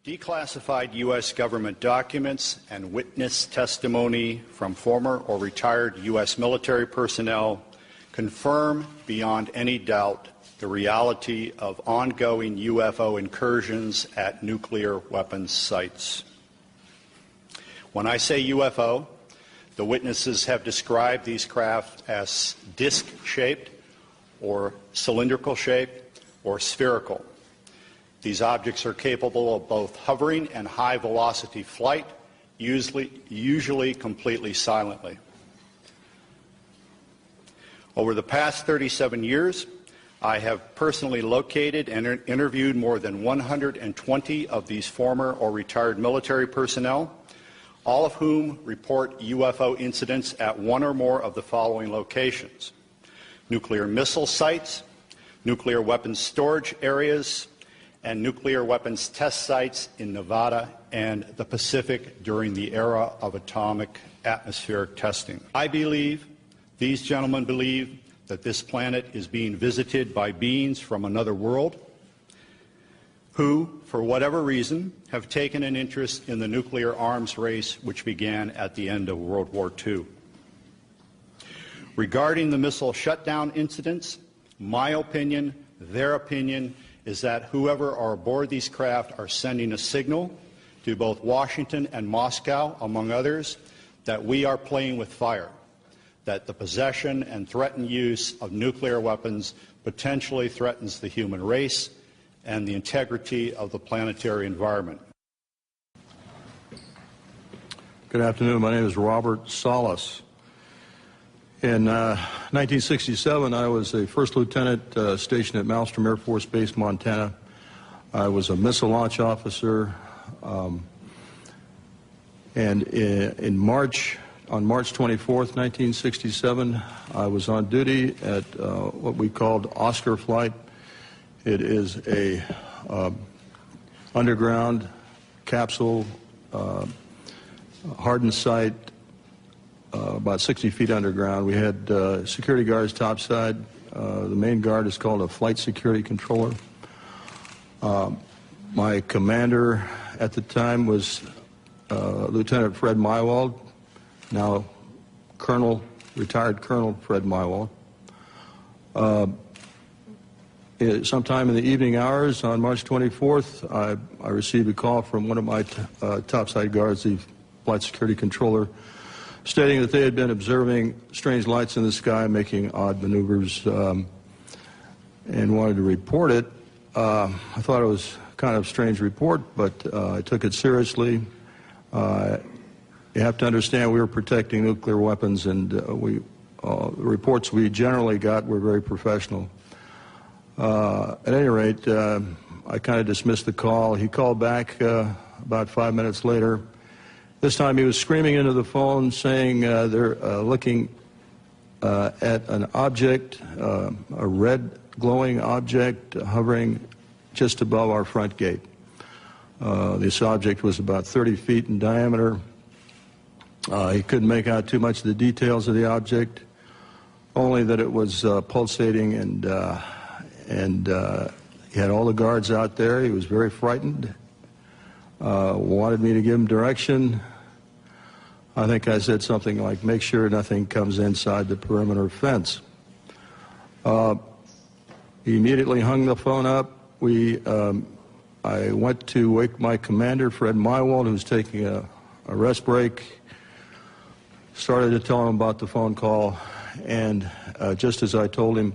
Declassified U.S. government documents and witness testimony from former or retired U.S. military personnel confirm beyond any doubt the reality of ongoing UFO incursions at nuclear weapons sites. When I say UFO, the witnesses have described these craft as disc-shaped or cylindrical-shaped or spherical. These objects are capable of both hovering and high-velocity flight, usually completely silently. Over the past 37 years, I have personally located and interviewed more than 120 of these former or retired military personnel, all of whom report UFO incidents at one or more of the following locations: nuclear missile sites, nuclear weapons storage areas, and nuclear weapons test sites in Nevada and the Pacific during the era of atomic atmospheric testing. I believe, these gentlemen believe, that this planet is being visited by beings from another world who, for whatever reason, have taken an interest in the nuclear arms race which began at the end of World War II. Regarding the missile shutdown incidents, my opinion, their opinion, is that whoever are aboard these craft are sending a signal to both Washington and Moscow, among others, that we are playing with fire, that the possession and threatened use of nuclear weapons potentially threatens the human race and the integrity of the planetary environment. Good afternoon. My name is Robert Salas. In 1967, I was a first lieutenant stationed at Malmstrom Air Force Base, Montana. I was a missile launch officer, and on March 24th, 1967, I was on duty at what we called Oscar Flight. It is a underground capsule hardened site, about 60 feet underground. We had security guards topside. The main guard is called a flight security controller. My commander at the time was Lieutenant Fred Mywald, now retired Colonel Fred Mywald. Sometime in the evening hours on March 24th, I received a call from one of my topside guards, the flight security controller, stating that they had been observing strange lights in the sky, making odd maneuvers, and wanted to report it. I thought it was kind of a strange report, but I took it seriously. You have to understand we were protecting nuclear weapons, and the reports we generally got were very professional. At any rate, I kind of dismissed the call. He called back about 5 minutes later. This time he was screaming into the phone saying they're looking at an object, a red glowing object hovering just above our front gate. This object was about 30 feet in diameter. He couldn't make out too much of the details of the object, only that it was pulsating, and he had all the guards out there. He was very frightened. Wanted me to give him direction. I think I said something like, make sure nothing comes inside the perimeter fence. He immediately hung the phone up. I went to wake my commander, Fred Mywald, who was taking a rest break, started to tell him about the phone call, and just as I told him,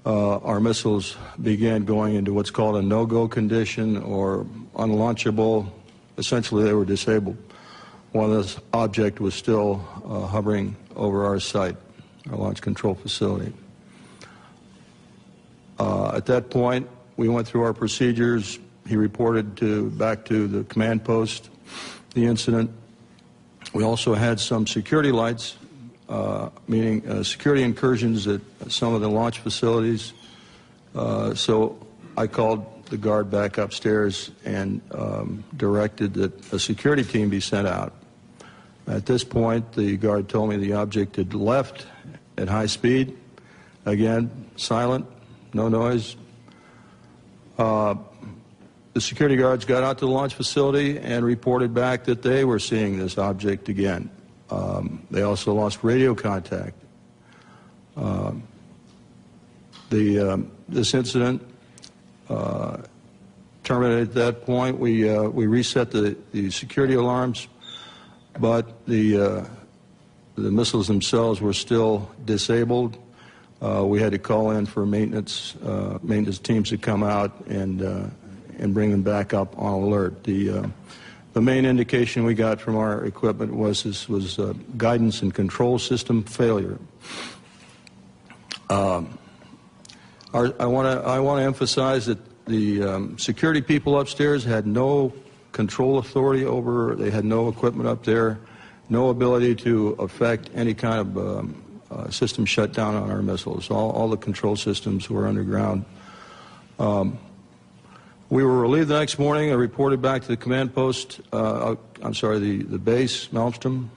our missiles began going into what's called a no-go condition, or unlaunchable. Essentially, they were disabled while this object was still hovering over our site, our launch control facility. At that point, we went through our procedures. He reported back to the command post the incident. We also had some security lights, meaning security incursions at some of the launch facilities. So I called the guard back upstairs and directed that a security team be sent out. At this point, the guard told me the object had left at high speed. Again, silent, no noise. the security guards got out to the launch facility and reported back that they were seeing this object again. They also lost radio contact. This incident terminated at that point. We reset the security alarms, but the missiles themselves were still disabled. We had to call in for maintenance teams to come out and bring them back up on alert. The main indication we got from our equipment was this was guidance and control system failure. I want to emphasize that the security people upstairs had no control authority over. They had no equipment up there, no ability to affect any kind of system shutdown on our missiles. All the control systems were underground. We were relieved the next morning. I reported back to the command post, I'm sorry, the base, Malmstrom,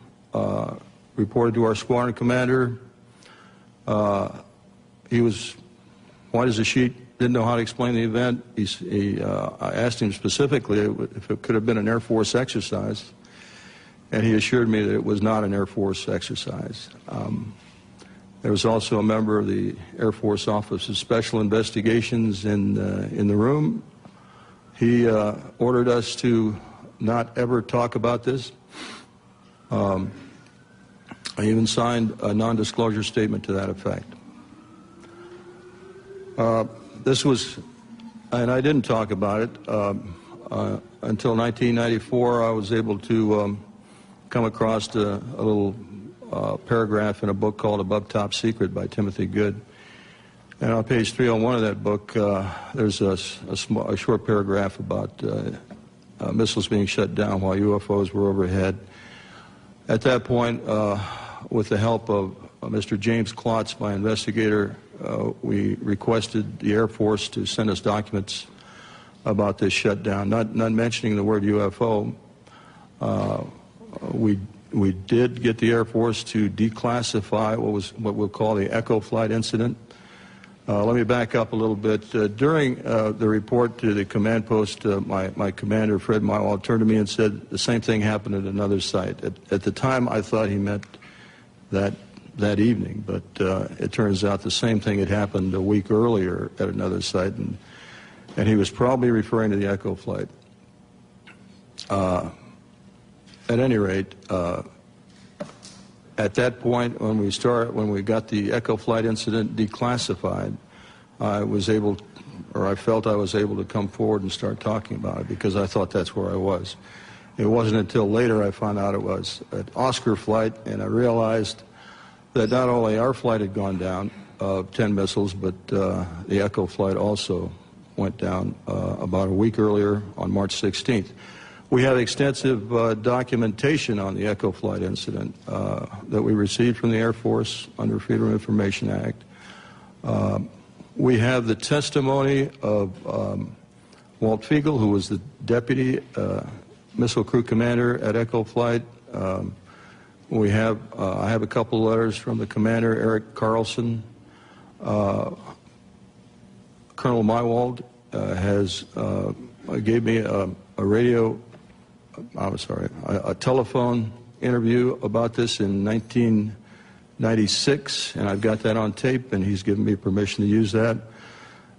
reported to our squadron commander. He was white as a sheet, didn't know how to explain the event. I asked him specifically if it could have been an Air Force exercise, and he assured me that it was not an Air Force exercise. There was also a member of the Air Force Office of Special Investigations in the room. He ordered us to not ever talk about this. I even signed a non-disclosure statement to that effect. This was, and I didn't talk about it until 1994. I was able to come across a little paragraph in a book called Above Top Secret by Timothy Good. And on page 301 of that book, there's a short paragraph about missiles being shut down while UFOs were overhead. At that point, with the help of Mr. James Klotz, my investigator, we requested the Air Force to send us documents about this shutdown, not mentioning the word UFO. We did get the Air Force to declassify what we'll call the Echo Flight incident. Let me back up a little bit. During the report to the command post, my commander, Fred Mywald, turned to me and said the same thing happened at another site. At the time, I thought he meant that evening, but it turns out the same thing had happened a week earlier at another site, and he was probably referring to the Echo Flight. At any rate, at that point, when we got the Echo Flight incident declassified, I felt I was able to come forward and start talking about it because I thought that's where I was. It wasn't until later I found out it was an Oscar flight, and I realized that not only our flight had gone down, 10 missiles, but the Echo Flight also went down about a week earlier on March 16th. We have extensive documentation on the Echo Flight incident that we received from the Air Force under Freedom of Information Act. We have the testimony of Walt Fiegel, who was the deputy missile crew commander at Echo Flight. I have a couple letters from the commander, Eric Carlson. Colonel Mywald gave me a telephone interview about this in 1996, and I've got that on tape, and he's given me permission to use that.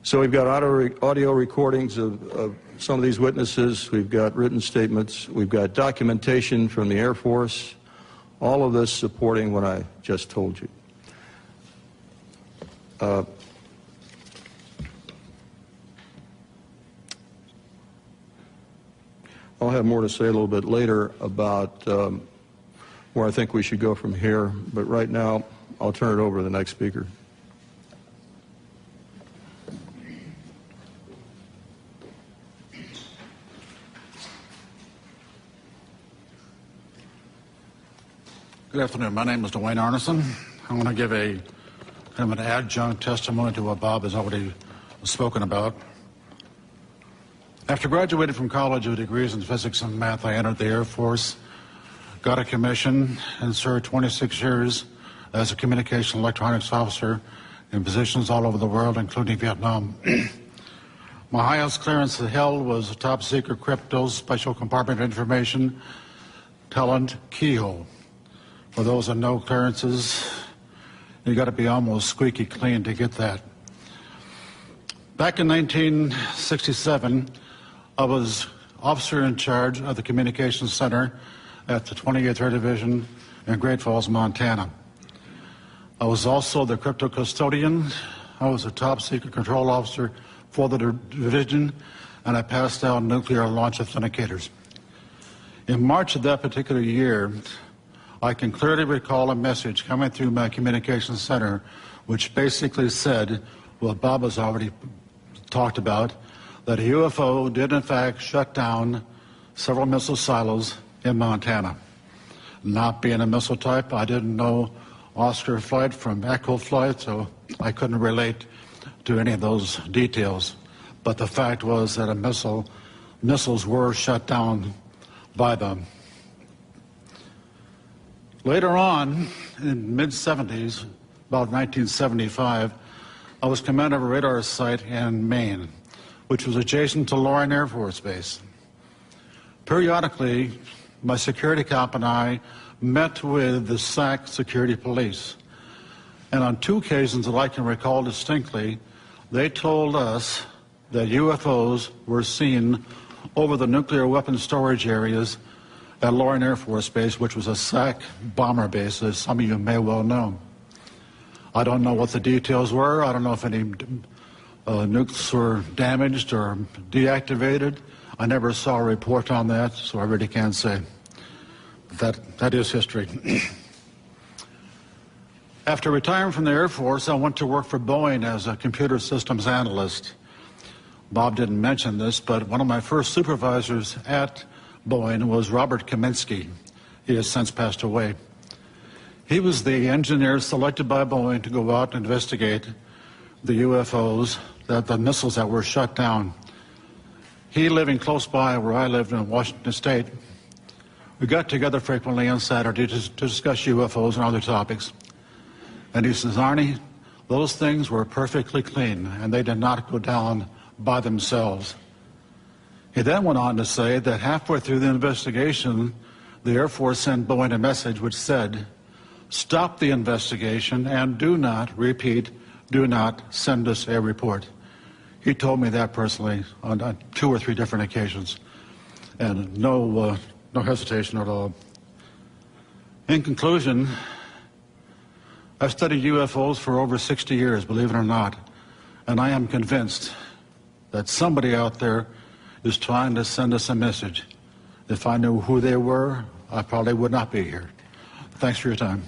So we've got audio recordings of some of these witnesses. We've got written statements. We've got documentation from the Air Force. All of this supporting what I just told you. I'll have more to say a little bit later about where I think we should go from here, but right now I'll turn it over to the next speaker. Good afternoon. My name is Dwayne Arneson. I'm going to give kind of an adjunct testimony to what Bob has already spoken about. After graduating from college with degrees in physics and math, I entered the Air Force, got a commission, and served 26 years as a communication electronics officer in positions all over the world, including Vietnam. My highest clearance held was top secret crypto special compartment information talent keyhole. For those that know clearances, you got to be almost squeaky clean to get that. Back in 1967, I was officer in charge of the Communications Center at the 28th Air Division in Great Falls, Montana. I was also the crypto custodian. I was a top secret control officer for the division, and I passed out nuclear launch authenticators. In March of that particular year, I can clearly recall a message coming through my communications center which basically said what Bob has already talked about, that a UFO did in fact shut down several missile silos in Montana. Not being a missile type, I didn't know Oscar flight from Echo flight, so I couldn't relate to any of those details. But the fact was that missiles were shut down by them. Later on, in mid-70s, about 1975, I was commander of a radar site in Maine, which was adjacent to Loring Air Force Base. Periodically, my security cop and I met with the SAC security police. And on two occasions that I can recall distinctly, they told us that UFOs were seen over the nuclear weapons storage areas at Loring Air Force Base, which was a SAC bomber base, as some of you may well know. I don't know what the details were. I don't know if any nukes were damaged or deactivated. I never saw a report on that, so I really can't say. That is history. After retiring from the Air Force, I went to work for Boeing as a computer systems analyst. Bob didn't mention this, but one of my first supervisors at Boeing was Robert Kaminsky. He has since passed away. He was the engineer selected by Boeing to go out and investigate the UFOs, the missiles that were shut down. He living close by where I lived in Washington State. We got together frequently on Saturday to discuss UFOs and other topics. And he says, Arnie, those things were perfectly clean, and they did not go down by themselves. He then went on to say that halfway through the investigation, the Air Force sent Boeing a message which said, stop the investigation and do not, repeat, do not send us a report. He told me that personally on 2 or 3 different occasions, and no hesitation at all. In conclusion, I've studied UFOs for over 60 years, believe it or not, and I am convinced that somebody out there is trying to send us a message. If I knew who they were, I probably would not be here. Thanks for your time.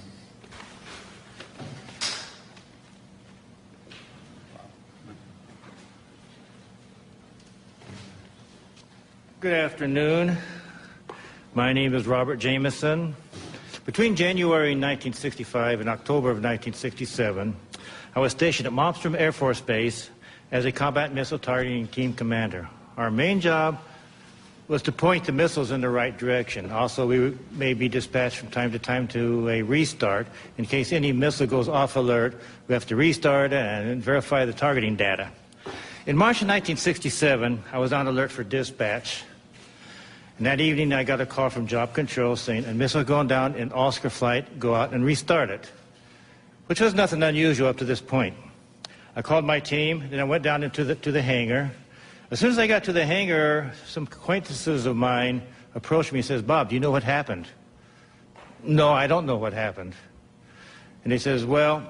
Good afternoon. My name is Robert Jameson. Between January 1965 and October of 1967, I was stationed at Malmstrom Air Force Base as a combat missile targeting team commander. Our main job was to point the missiles in the right direction. Also, we may be dispatched from time to time to a restart. In case any missile goes off alert, we have to restart and verify the targeting data. In March of 1967, I was on alert for dispatch. And that evening, I got a call from Job Control saying, a missile going down in Oscar flight, go out and restart it, which was nothing unusual up to this point. I called my team, then I went down into the hangar. As soon as I got to the hangar, some acquaintances of mine approached me and says, Bob, do you know what happened? No, I don't know what happened. And he says, well,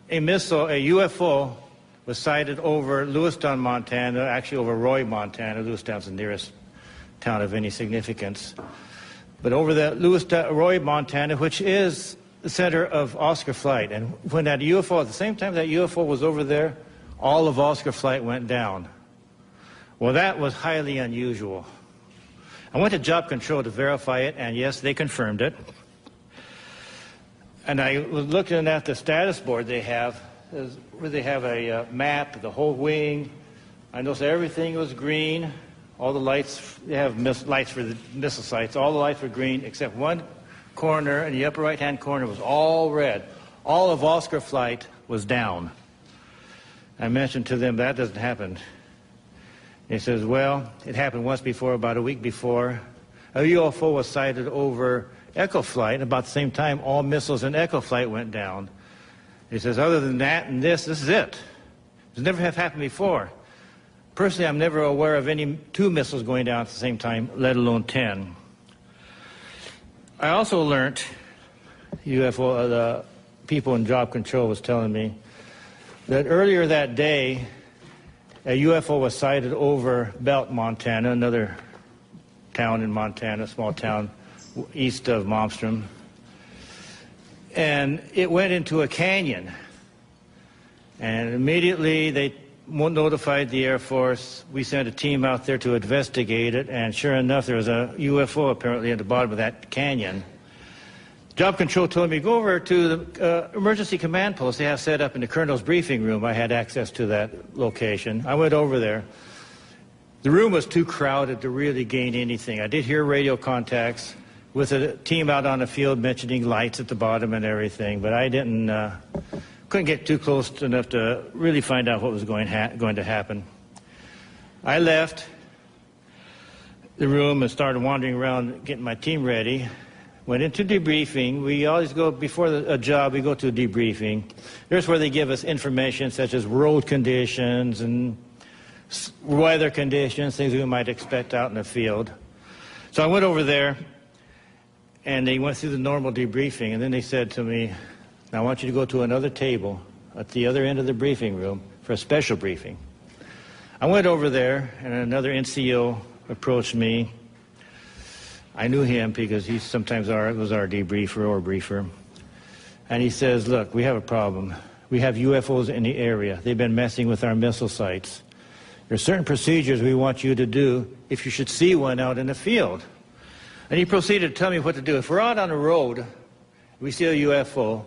a missile, a UFO, was sighted over Lewistown, Montana, actually over Roy, Montana. Lewistown's the nearest town of any significance. But over the Roy, Montana, which is the center of Oscar flight. And when that UFO, at the same time that UFO was over there, all of Oscar flight went down. Well, that was highly unusual. I went to Job Control to verify it, and yes, they confirmed it. And I was looking at the status board they have, where they have a map of the whole wing. I noticed everything was green. All the lights, they have lights for the missile sites. All the lights were green, except one corner in the upper right-hand corner was all red. All of Oscar flight was down. I mentioned to them that doesn't happen He says, well, it happened once before, about a week before. A UFO was sighted over Echo Flight. About the same time, all missiles in Echo Flight went down. He says, other than that and this is it. It's never have happened before. Personally, I'm never aware of any 2 missiles going down at the same time, let alone 10. I also learned, UFO, the people in job control was telling me, that earlier that day, a UFO was sighted over Belt, Montana, another town in Montana, small town east of Malmstrom. And it went into a canyon. And immediately they notified the Air Force. We sent a team out there to investigate it, and sure enough, there was a UFO apparently at the bottom of that canyon. Job control told me, go over to the emergency command post they have set up in the colonel's briefing room. I had access to that location. I went over there. The room was too crowded to really gain anything. I did hear radio contacts with a team out on the field mentioning lights at the bottom and everything, but I couldn't get too close enough to really find out what was going to happen. I left the room and started wandering around getting my team ready. Went into debriefing. We always go, before a job, we go to a debriefing. There's where they give us information such as road conditions and weather conditions, things we might expect out in the field. So I went over there, and they went through the normal debriefing, and then they said to me, now I want you to go to another table at the other end of the briefing room for a special briefing. I went over there, and another NCO approached me. I knew him because he sometimes was our debriefer or briefer. And he says, look, we have a problem. We have UFOs in the area. They've been messing with our missile sites. There are certain procedures we want you to do if you should see one out in the field. And he proceeded to tell me what to do. If we're out on the road, we see a UFO,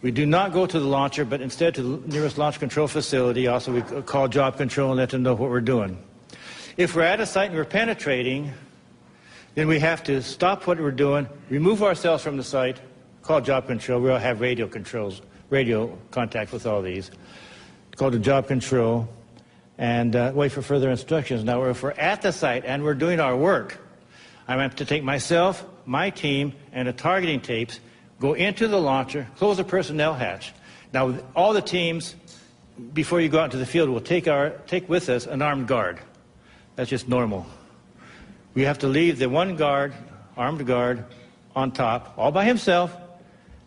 we do not go to the launcher, but instead to the nearest launch control facility. Also, we call job control and let them know what we're doing. If we're at a site and we're penetrating, then we have to stop what we're doing, remove ourselves from the site, call job control. We'll have radio contact with all these. Call the job control and wait for further instructions. Now, if we're at the site and we're doing our work, I have to take myself, my team, and the targeting tapes, go into the launcher, close the personnel hatch. Now, all the teams, before you go out into the field, will take with us an armed guard. That's just normal. We have to leave the one guard, armed guard, on top, all by himself,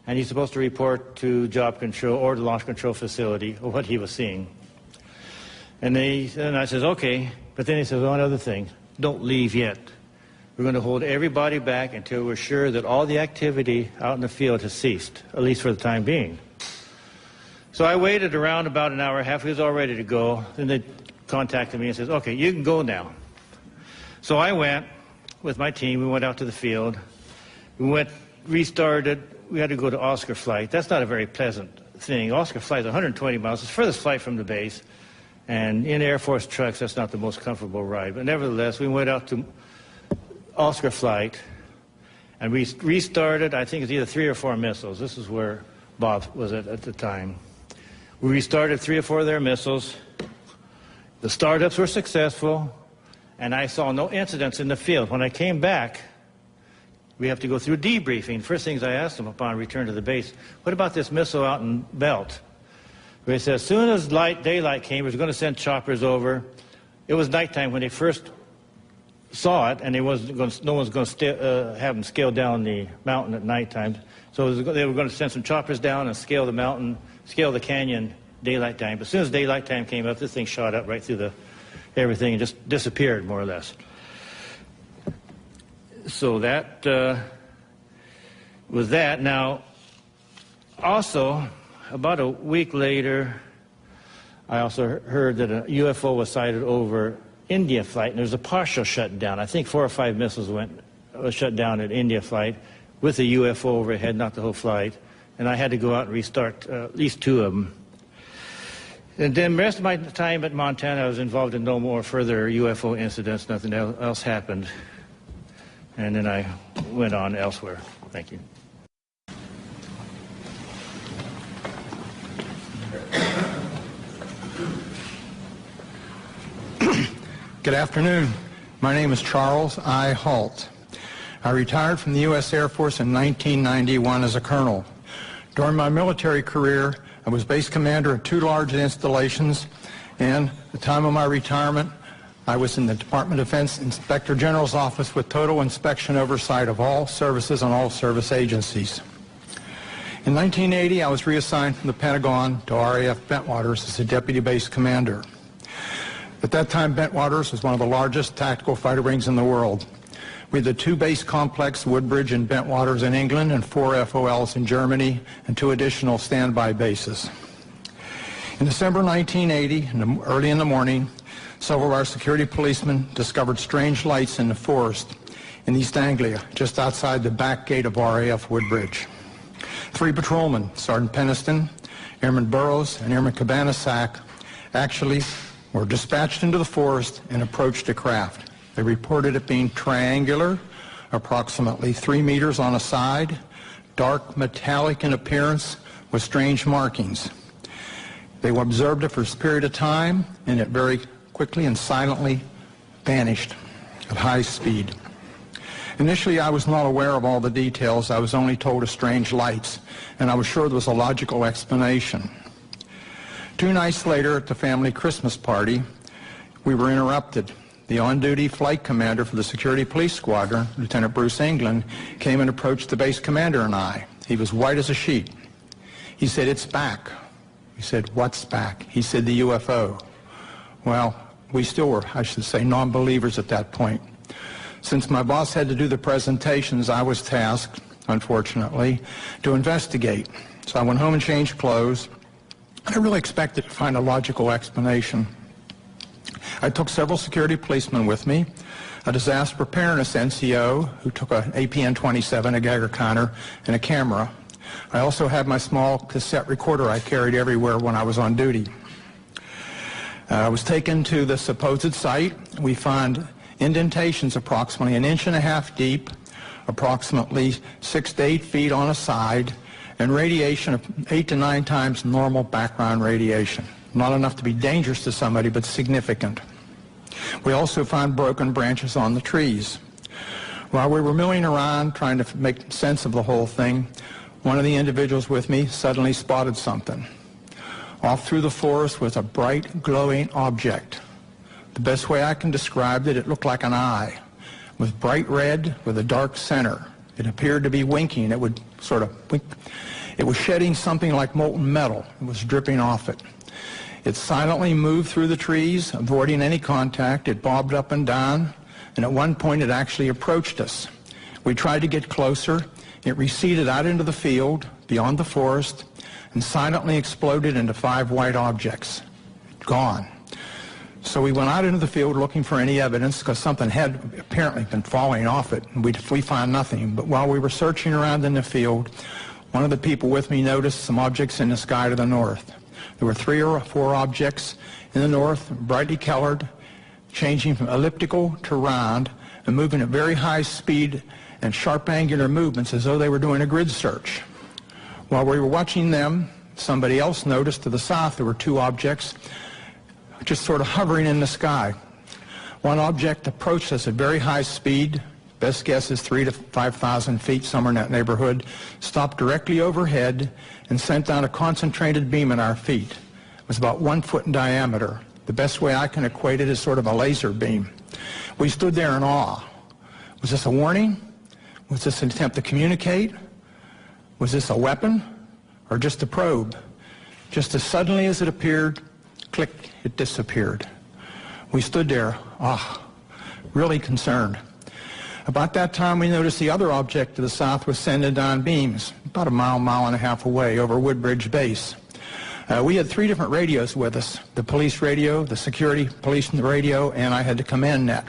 and he's supposed to report to job control or the launch control facility or what he was seeing. And I says, okay, but then he says, one other thing, don't leave yet. We're going to hold everybody back until we're sure that all the activity out in the field has ceased, at least for the time being. So I waited around about an hour and a half. He was all ready to go. Then they contacted me and says, okay, you can go now. So I went with my team. We went out to the field. We restarted. We had to go to Oscar Flight. That's not a very pleasant thing. Oscar Flight is 120 miles. It's the furthest flight from the base. And in Air Force trucks, that's not the most comfortable ride. But nevertheless, we went out to Oscar Flight, and we restarted, I think it's either 3 or 4 missiles. This is where Bob was at the time. We restarted 3 or 4 of their missiles. The startups were successful, and I saw no incidents in the field. When I came back, we have to go through debriefing. The first things I asked them upon return to the base, what about this missile out in Belt? They said, as soon as daylight came, we were going to send choppers over. It was nighttime when they first saw it, and no one's going to have them scale down the mountain at nighttime. So they were going to send some choppers down and scale the mountain, scale the canyon daylight time. But as soon as daylight time came up, this thing shot up right through everything and just disappeared, more or less. So that was that. Now, also, about a week later, I also heard that a UFO was sighted over India Flight, and there was a partial shutdown. I think 4 or 5 missiles was shut down at India Flight with a UFO overhead, not the whole flight. And I had to go out and restart at least 2 of them. And then the rest of my time at Montana, I was involved in no more further UFO incidents. Nothing else happened. And then I went on elsewhere. Thank you. Good afternoon. My name is Charles I. Halt. I retired from the U.S. Air Force in 1991 as a colonel. During my military career, I was base commander of 2 large installations, and at the time of my retirement, I was in the Department of Defense Inspector General's office with total inspection oversight of all services and all service agencies. In 1980, I was reassigned from the Pentagon to RAF Bentwaters as a deputy base commander. At that time, Bentwaters was one of the largest tactical fighter wings in the world. We had the 2 base complex, Woodbridge and Bentwaters in England, and 4 FOLs in Germany, and 2 additional standby bases. In December 1980, early in the morning, several of our security policemen discovered strange lights in the forest in East Anglia, just outside the back gate of RAF Woodbridge. 3 patrolmen, Sergeant Peniston, Airman Burrows, and Airman Cabanasac, actually were dispatched into the forest and approached a craft. They reported it being triangular, approximately 3 meters on a side, dark metallic in appearance with strange markings. They observed it for a period of time, and it very quickly and silently vanished at high speed. Initially, I was not aware of all the details. I was only told of strange lights, and I was sure there was a logical explanation. 2 nights later, at the family Christmas party, we were interrupted. The on-duty flight commander for the security police squadron, Lieutenant Bruce England, came and approached the base commander and I. He was white as a sheet. He said, "It's back." We said, "What's back?" He said, "The UFO." Well, we still were, I should say, non-believers at that point. Since my boss had to do the presentations, I was tasked, unfortunately, to investigate. So I went home and changed clothes. I really expected to find a logical explanation. I took several security policemen with me, a disaster preparedness NCO who took an APN-27, a Geiger counter, and a camera. I also had my small cassette recorder I carried everywhere when I was on duty. I was taken to the supposed site. We found indentations approximately 1.5 inches deep, approximately 6 to 8 feet on a side, and radiation of 8 to 9 times normal background radiation. Not enough to be dangerous to somebody, but significant. We also found broken branches on the trees. While we were milling around trying to make sense of the whole thing, one of the individuals with me suddenly spotted something. Off through the forest was a bright, glowing object. The best way I can describe it, it looked like an eye. It was bright red with a dark center. It appeared to be winking. It would sort of wink. It was shedding something like molten metal. It was dripping off it. It silently moved through the trees, avoiding any contact. It bobbed up and down, and at one point it actually approached us. We tried to get closer. It receded out into the field, beyond the forest, and silently exploded into 5 white objects. Gone. So we went out into the field looking for any evidence, because something had apparently been falling off it, and we found nothing. But while we were searching around in the field, one of the people with me noticed some objects in the sky to the north. There were 3 or 4 objects in the north, brightly colored, changing from elliptical to round, and moving at very high speed and sharp angular movements as though they were doing a grid search. While we were watching them, somebody else noticed to the south there were 2 objects just sort of hovering in the sky. One object approached us at very high speed, best guess is 3,000 to 5,000 feet, somewhere in that neighborhood, stopped directly overhead and sent down a concentrated beam at our feet. It was about 1 foot in diameter. The best way I can equate it is sort of a laser beam. We stood there in awe. Was this a warning? Was this an attempt to communicate? Was this a weapon or just a probe? Just as suddenly as it appeared, click, it disappeared. We stood there, really concerned. About that time, we noticed the other object to the south was sending down beams, about a mile and a half away over Woodbridge Base. We had 3 different radios with us, the police radio, the security police radio, and I had the command net.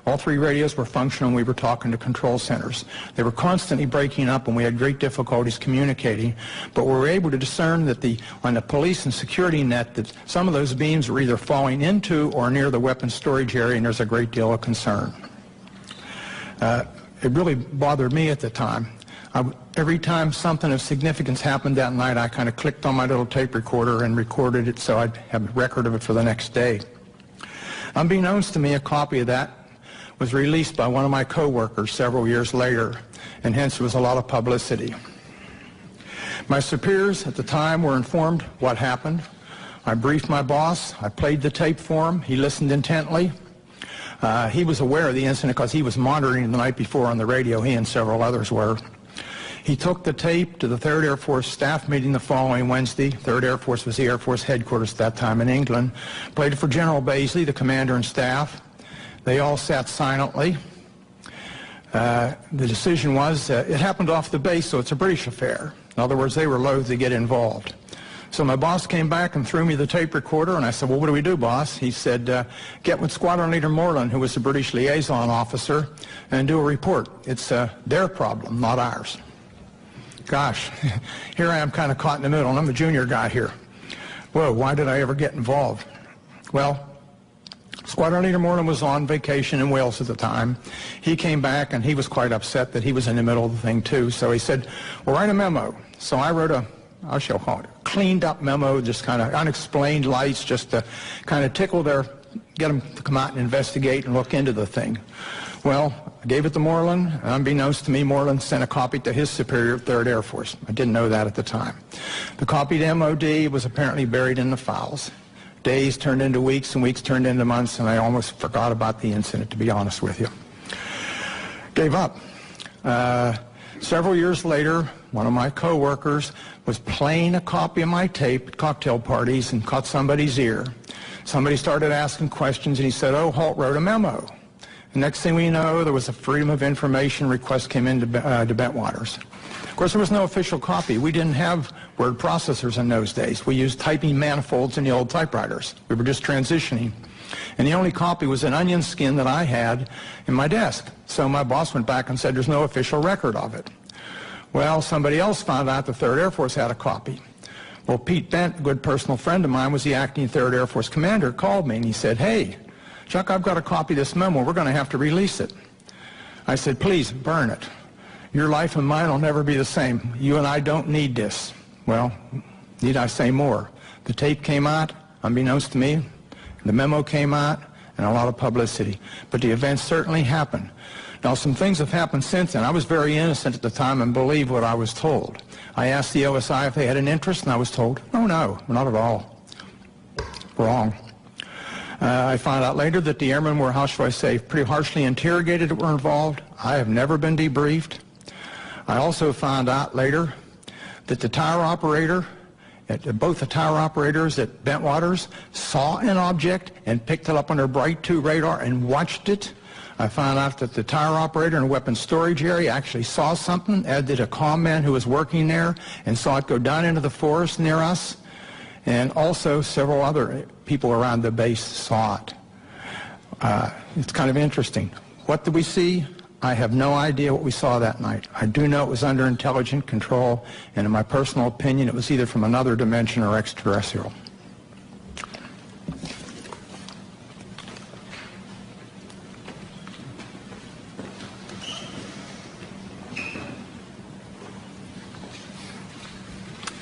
All 3 radios were functional, and we were talking to control centers. They were constantly breaking up, and we had great difficulties communicating, but we were able to discern that on the police and security net that some of those beams were either falling into or near the weapons storage area, and there's a great deal of concern. It really bothered me at the time. Every time something of significance happened that night, I kind of clicked on my little tape recorder and recorded it so I'd have a record of it for the next day. Unbeknownst to me, a copy of that was released by one of my co-workers several years later, and hence there was a lot of publicity. My superiors at the time were informed what happened. I briefed my boss. I played the tape for him. He listened intently. He was aware of the incident because he was monitoring the night before on the radio. He and several others were. He took the tape to the 3rd Air Force staff meeting the following Wednesday. 3rd Air Force was the Air Force headquarters at that time in England. Played it for General Baisley, the commander and staff. They all sat silently. The decision was, it happened off the base, so it's a British affair. In other words, they were loath to get involved. So my boss came back and threw me the tape recorder, and I said, well, what do we do, boss? He said, get with Squadron Leader Moreland, who was the British liaison officer, and do a report. It's their problem, not ours. Gosh, here I am kind of caught in the middle, and I'm the junior guy here. Whoa, why did I ever get involved? Well, Squadron Leader Moreland was on vacation in Wales at the time. He came back, and he was quite upset that he was in the middle of the thing, too. So he said, well, write a memo. So I wrote a, I shall call it, cleaned up memo, just kind of unexplained lights, just to kind of tickle their, get them to come out and investigate and look into the thing. Well, I gave it to Moreland, and unbeknownst to me, Moreland sent a copy to his superior at 3rd Air Force. I didn't know that at the time. The copy to MOD was apparently buried in the files. Days turned into weeks, and weeks turned into months, and I almost forgot about the incident, to be honest with you. Gave up. Several years later, one of my co-workers was playing a copy of my tape at cocktail parties and caught somebody's ear. Somebody started asking questions, and he said, oh, Holt wrote a memo. The next thing we know, there was a Freedom of Information request came into Bentwaters. Of course, there was no official copy. We didn't have word processors in those days. We used typing manifolds in the old typewriters. We were just transitioning. And the only copy was an onion skin that I had in my desk. So my boss went back and said there's no official record of it. Well, somebody else found out the 3rd Air Force had a copy. Well, Pete Bent, a good personal friend of mine, was the acting 3rd Air Force commander, called me and he said, hey, Chuck, I've got a copy of this memo. We're going to have to release it. I said, please, burn it. Your life and mine will never be the same. You and I don't need this. Well, need I say more? The tape came out, unbeknownst to me. The memo came out, and a lot of publicity. But the event certainly happened. Now, some things have happened since then. I was very innocent at the time and believed what I was told. I asked the OSI if they had an interest, and I was told, oh, no, not at all. Wrong. I found out later that the airmen were, how shall I say, pretty harshly interrogated that were involved. I have never been debriefed. I also found out later that the tower operator, both the tower operators at Bentwaters saw an object and picked it up on their Bright 2 radar and watched it. I found out that the tower operator in the weapons storage area actually saw something, as did a comm man who was working there and saw it go down into the forest near us. And also several other people around the base saw it. It's kind of interesting. What did we see? I have no idea what we saw that night. I do know it was under intelligent control, and in my personal opinion, it was either from another dimension or extraterrestrial.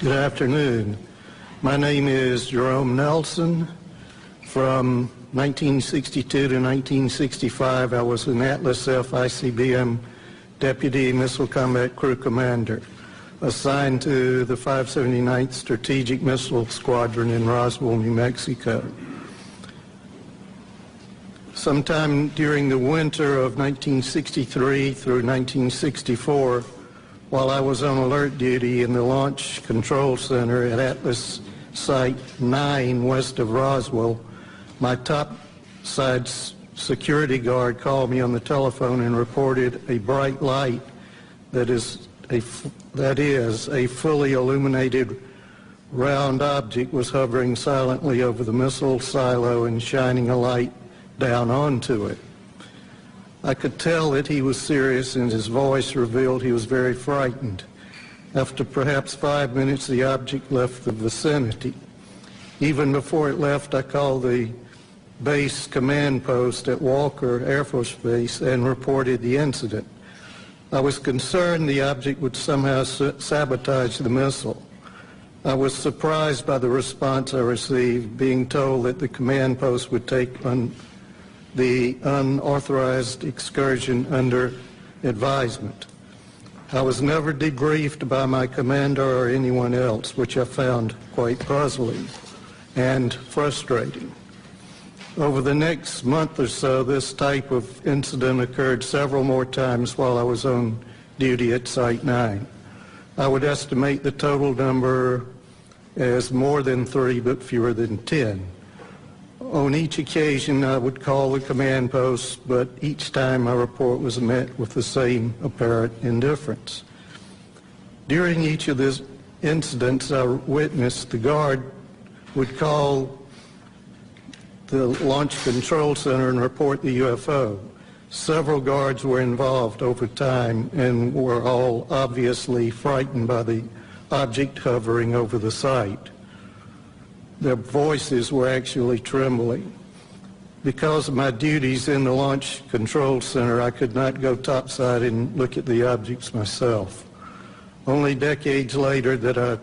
Good afternoon. My name is Jerome Nelson. From 1962 to 1965, I was an Atlas F ICBM Deputy Missile Combat Crew Commander, assigned to the 579th Strategic Missile Squadron in Roswell, New Mexico. Sometime during the winter of 1963 through 1964, while I was on alert duty in the Launch Control Center at Atlas Site 9 west of Roswell, my topside security guard called me on the telephone and reported a bright light that is a fully illuminated round object was hovering silently over the missile silo and shining a light down onto it. I could tell that he was serious, and his voice revealed he was very frightened. After perhaps 5 minutes, the object left the vicinity. Even before it left, I called the base command post at Walker Air Force Base and reported the incident. I was concerned the object would somehow sabotage the missile. I was surprised by the response I received, being told that the command post would take the unauthorized excursion under advisement. I was never debriefed by my commander or anyone else, which I found quite puzzling and frustrating. Over the next month or so, this type of incident occurred several more times while I was on duty at Site 9. I would estimate the total number as more than 3, but fewer than 10. On each occasion, I would call the command post, but each time my report was met with the same apparent indifference. During each of these incidents I witnessed, the guard would call the Launch Control Center and report the UFO. Several guards were involved over time and were all obviously frightened by the object hovering over the site. Their voices were actually trembling. Because of my duties in the Launch Control Center, I could not go topside and look at the objects myself. Only decades later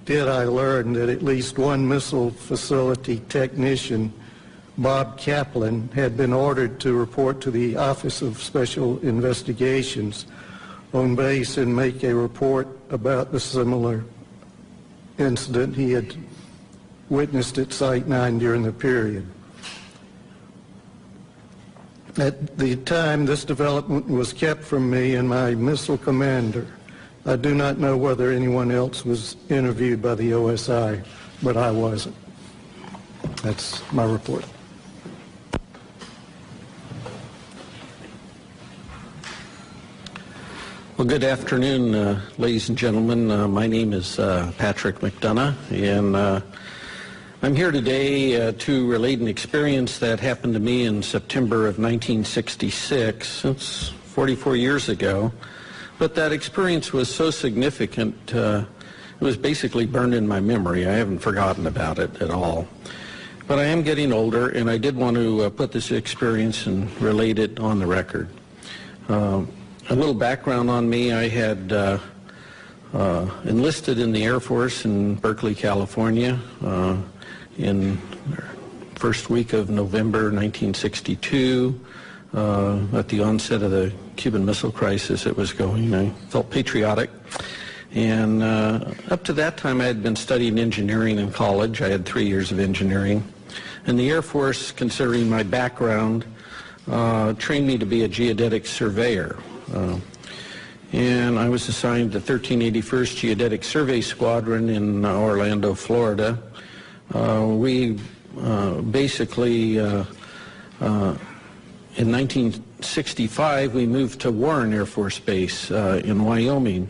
I learn that at least one missile facility technician, Bob Kaplan, had been ordered to report to the Office of Special Investigations on base and make a report about the similar incident he had witnessed at Site 9 during the period. At the time, this development was kept from me and my missile commander. I do not know whether anyone else was interviewed by the OSI, but I wasn't. That's my report. Well, good afternoon, ladies and gentlemen. My name is Patrick McDonough, and I'm here today to relate an experience that happened to me in September of 1966. It's 44 years ago, but that experience was so significant, it was basically burned in my memory. I haven't forgotten about it at all. But I am getting older, and I did want to put this experience and relate it on the record. A little background on me: I had enlisted in the Air Force in Berkeley, California in first week of November 1962. At the onset of the Cuban Missile Crisis, it was going. I felt patriotic. And up to that time, I had been studying engineering in college. I had 3 years of engineering. And the Air Force, considering my background, trained me to be a geodetic surveyor. And I was assigned to 1381st Geodetic Survey Squadron in Orlando, Florida. We basically, in 1965, we moved to Warren Air Force Base in Wyoming.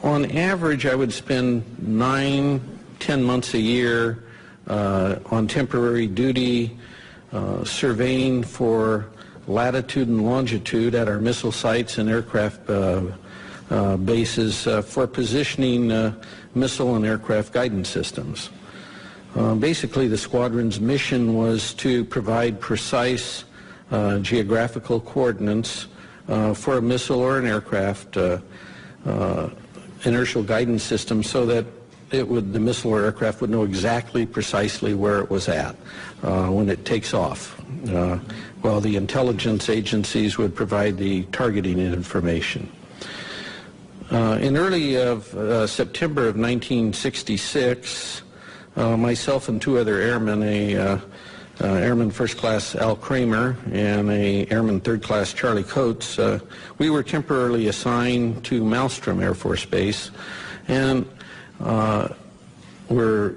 On average, I would spend 9-10 months a year on temporary duty, surveying for latitude and longitude at our missile sites and aircraft bases for positioning missile and aircraft guidance systems. Basically, the squadron's mission was to provide precise geographical coordinates for a missile or an aircraft inertial guidance system, so that the missile or aircraft would know exactly precisely where it was at when it takes off, while the intelligence agencies would provide the targeting information. In early September of 1966, myself and 2 other airmen, Airman First Class Al Kramer and Airman Third Class Charlie Coates, we were temporarily assigned to Malmstrom Air Force Base, and were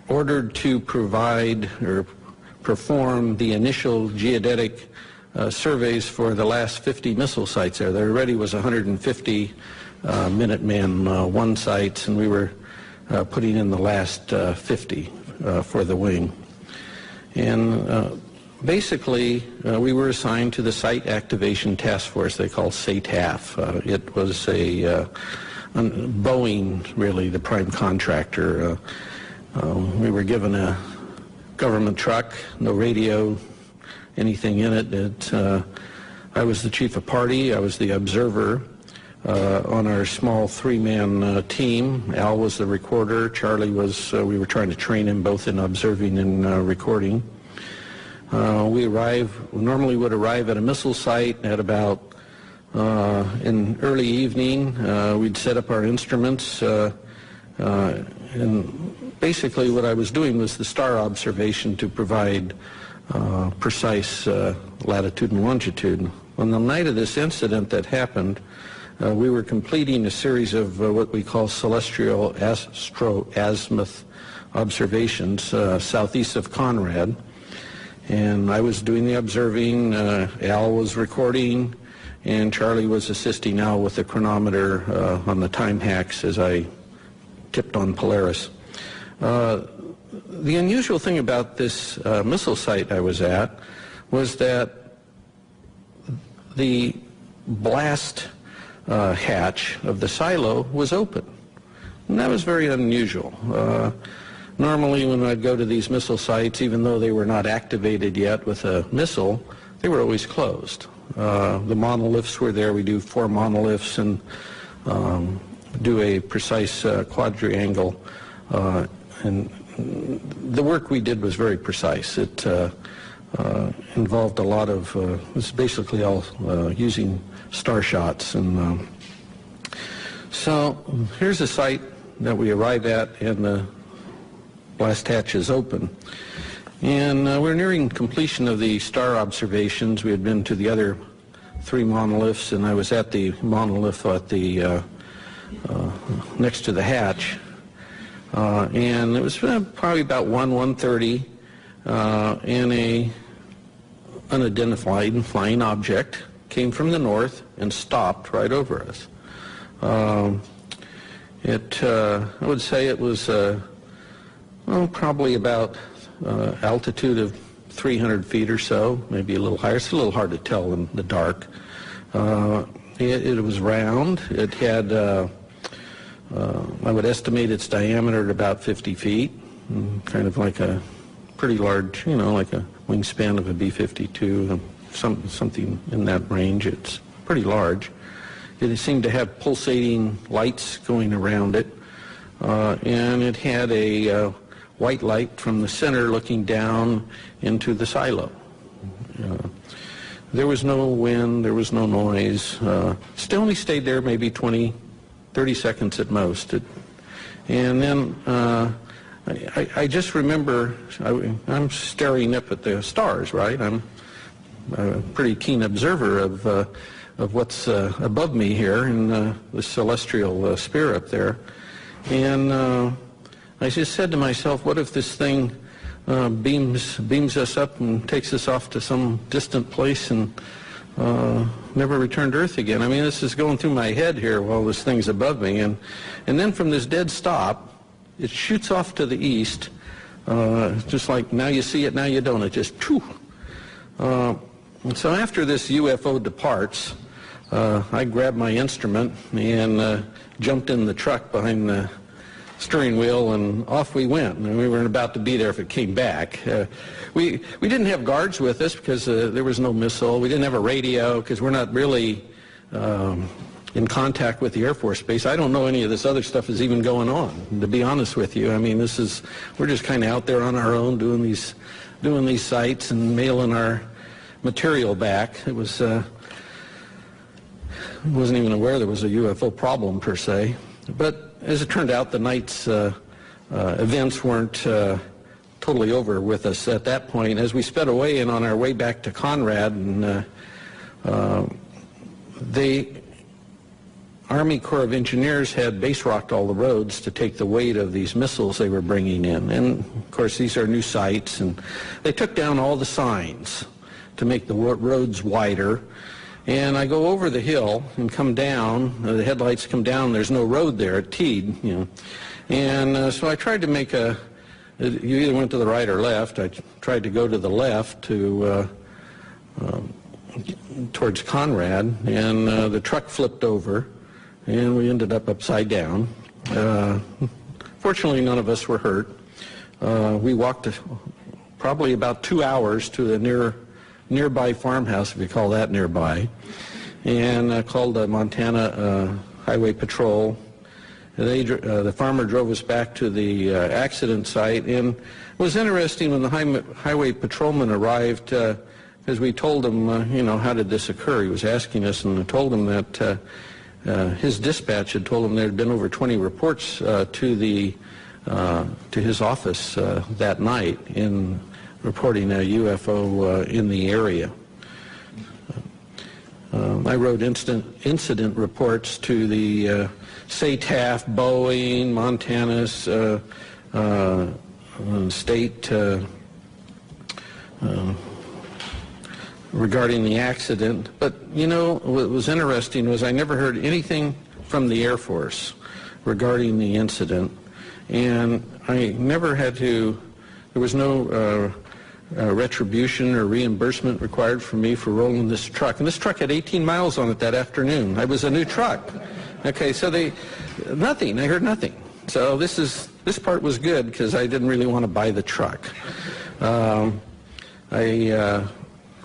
ordered to provide or perform the initial geodetic surveys for the last 50 missile sites there. There already was 150 Minuteman I sites, and we were putting in the last 50 for the wing. And basically, we were assigned to the Site Activation Task Force, they call SATAF. It was Boeing, really, the prime contractor. We were given a government truck, no radio, anything in it. I was the chief of party. I was the observer on our small 3-man team. Al was the recorder. Charlie was, we were trying to train him both in observing and recording. We normally would arrive at a missile site at about in early evening. We'd set up our instruments, and basically what I was doing was the star observation to provide precise latitude and longitude. On the night of this incident that happened, we were completing a series of what we call celestial astro-azimuth observations southeast of Conrad. And I was doing the observing, Al was recording, and Charlie was assisting Al with the chronometer on the time hacks as I tipped on Polaris. The unusual thing about this missile site I was at was that the blast hatch of the silo was open. And that was very unusual. Normally when I'd go to these missile sites, even though they were not activated yet with a missile, they were always closed. The monoliths were there. We do 4 monoliths and do a precise quadrangle. And the work we did was very precise. It involved a lot of, it was basically all using star shots. And so here's a site that we arrived at, and the blast hatch is open. And we're nearing completion of the star observations. We had been to the other 3 monoliths, and I was at the monolith at the next to the hatch. And it was probably about 1:30, and a unidentified flying object came from the north and stopped right over us. I would say it was probably about altitude of 300 feet or so, maybe a little higher. It's a little hard to tell in the dark. It was round. It had, I would estimate its diameter at about 50 feet, kind of like a pretty large, you know, like a wingspan of a B-52, something in that range. It's pretty large. It seemed to have pulsating lights going around it, and it had a white light from the center looking down into the silo. There was no wind, there was no noise. It only stayed there maybe 20, 30 seconds at most. And then I just remember, I'm staring up at the stars, right? I'm a pretty keen observer of what's above me here in the celestial sphere up there. And I just said to myself, what if this thing beams us up and takes us off to some distant place and never return to Earth again? I mean, this is going through my head here while this thing's above me. And then from this dead stop, it shoots off to the east, just like now you see it, now you don't. It just, phew. So after this UFO departs, I grabbed my instrument and jumped in the truck behind the steering wheel, and off we went. And we weren't about to be there if it came back. We didn't have guards with us because there was no missile. We didn't have a radio because we're not really in contact with the Air Force Base. I don't know any of this other stuff is even going on, to be honest with you. I mean, we're just kind of out there on our own doing these sites and mailing our material back. It was wasn't even aware there was a UFO problem per se. But as it turned out, the night's events weren't totally over with us at that point. As we sped away and on our way back to Conrad, and the Army Corps of Engineers had base rocked all the roads to take the weight of these missiles they were bringing in. And of course, these are new sites, and they took down all the signs to make the roads wider. And I go over the hill and come down, the headlights come down, there's no road there, it teed, you know. And so I tried to make you either went to the right or left. I tried to go to the left towards Conrad, and the truck flipped over, and we ended up upside down. Fortunately, none of us were hurt. We walked probably about 2 hours to the nearby farmhouse, if you call that nearby, and called the Montana Highway Patrol, the farmer drove us back to the accident site, and it was interesting when the highway patrolman arrived, because we told him, how did this occur? He was asking us, and I told him that his dispatch had told him there had been over 20 reports to his office that night in reporting a UFO in the area. I wrote incident reports to the SATAF, Boeing, Montana's state regarding the accident. But, what was interesting was I never heard anything from the Air Force regarding the incident. And I never had to, there was no retribution or reimbursement required from me for rolling this truck. And this truck had 18 miles on it that afternoon. It was a new truck. Okay, so nothing, I heard nothing. So this part was good because I didn't really want to buy the truck.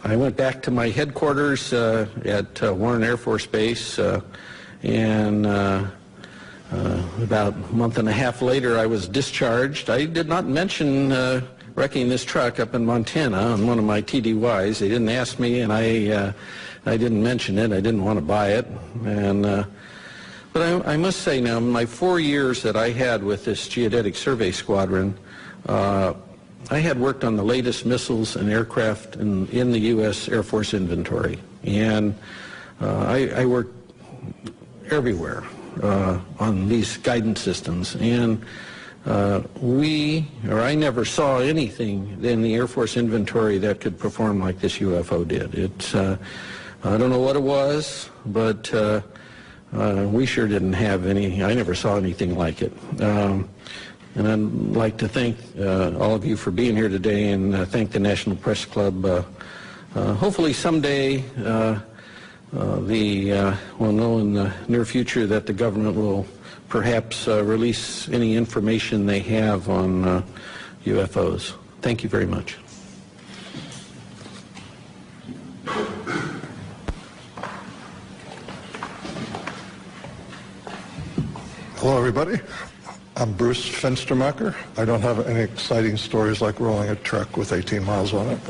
I went back to my headquarters at Warren Air Force Base, and about a month and a half later I was discharged. I did not mention wrecking this truck up in Montana on one of my TDYs. They didn't ask me, and I didn't mention it. I didn't want to buy it. But I must say now, in my 4 years that I had with this Geodetic Survey Squadron, I had worked on the latest missiles and aircraft in the U.S. Air Force inventory. And I worked everywhere on these guidance systems. And I never saw anything in the Air Force inventory that could perform like this UFO did. I don't know what it was, but we sure didn't have any. I never saw anything like it. And I'd like to thank all of you for being here today, and thank the National Press Club. Hopefully someday we'll know in the near future that the government will perhaps release any information they have on UFOs. Thank you very much. Hello, everybody. I'm Bruce Fenstermacher. I don't have any exciting stories like rolling a truck with 18 miles on it.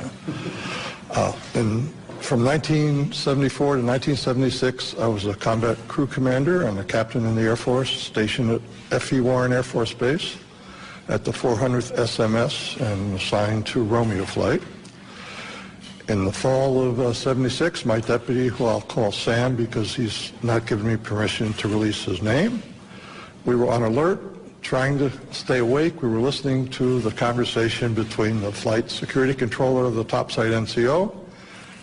From 1974 to 1976, I was a combat crew commander and a captain in the Air Force, stationed at F.E. Warren Air Force Base at the 400th SMS and assigned to Romeo Flight. In the fall of 76, my deputy, who I'll call Sam because he's not given me permission to release his name, we were on alert, trying to stay awake. We were listening to the conversation between the flight security controller of the topside NCO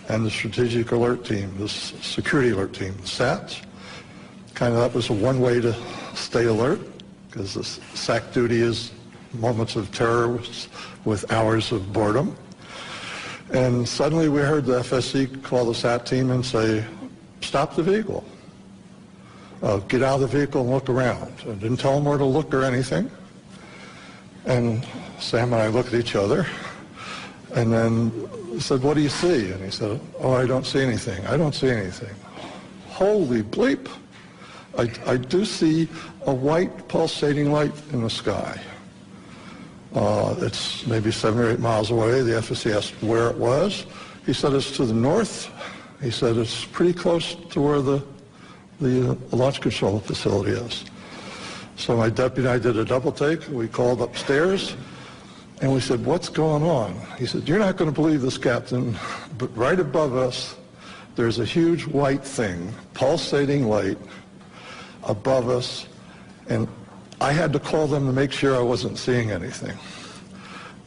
and the strategic alert team, the security alert team, the SATs. That was one way to stay alert, because the SAC duty is moments of terror with hours of boredom. And suddenly we heard the FSC call the SAT team and say, stop the vehicle. Get out of the vehicle and look around. I didn't tell them where to look or anything. And Sam and I looked at each other and then said, what do you see? And he said, oh, I don't see anything. I don't see anything. Holy bleep. I do see a white pulsating light in the sky. It's maybe 7 or 8 miles away. The FSC asked where it was. He said it's to the north. He said it's pretty close to where the launch control facility is. So my deputy and I did a double take. We called upstairs and we said, what's going on? He said, you're not going to believe this, Captain, but right above us there's a huge white thing, pulsating light above us, and I had to call them to make sure I wasn't seeing anything.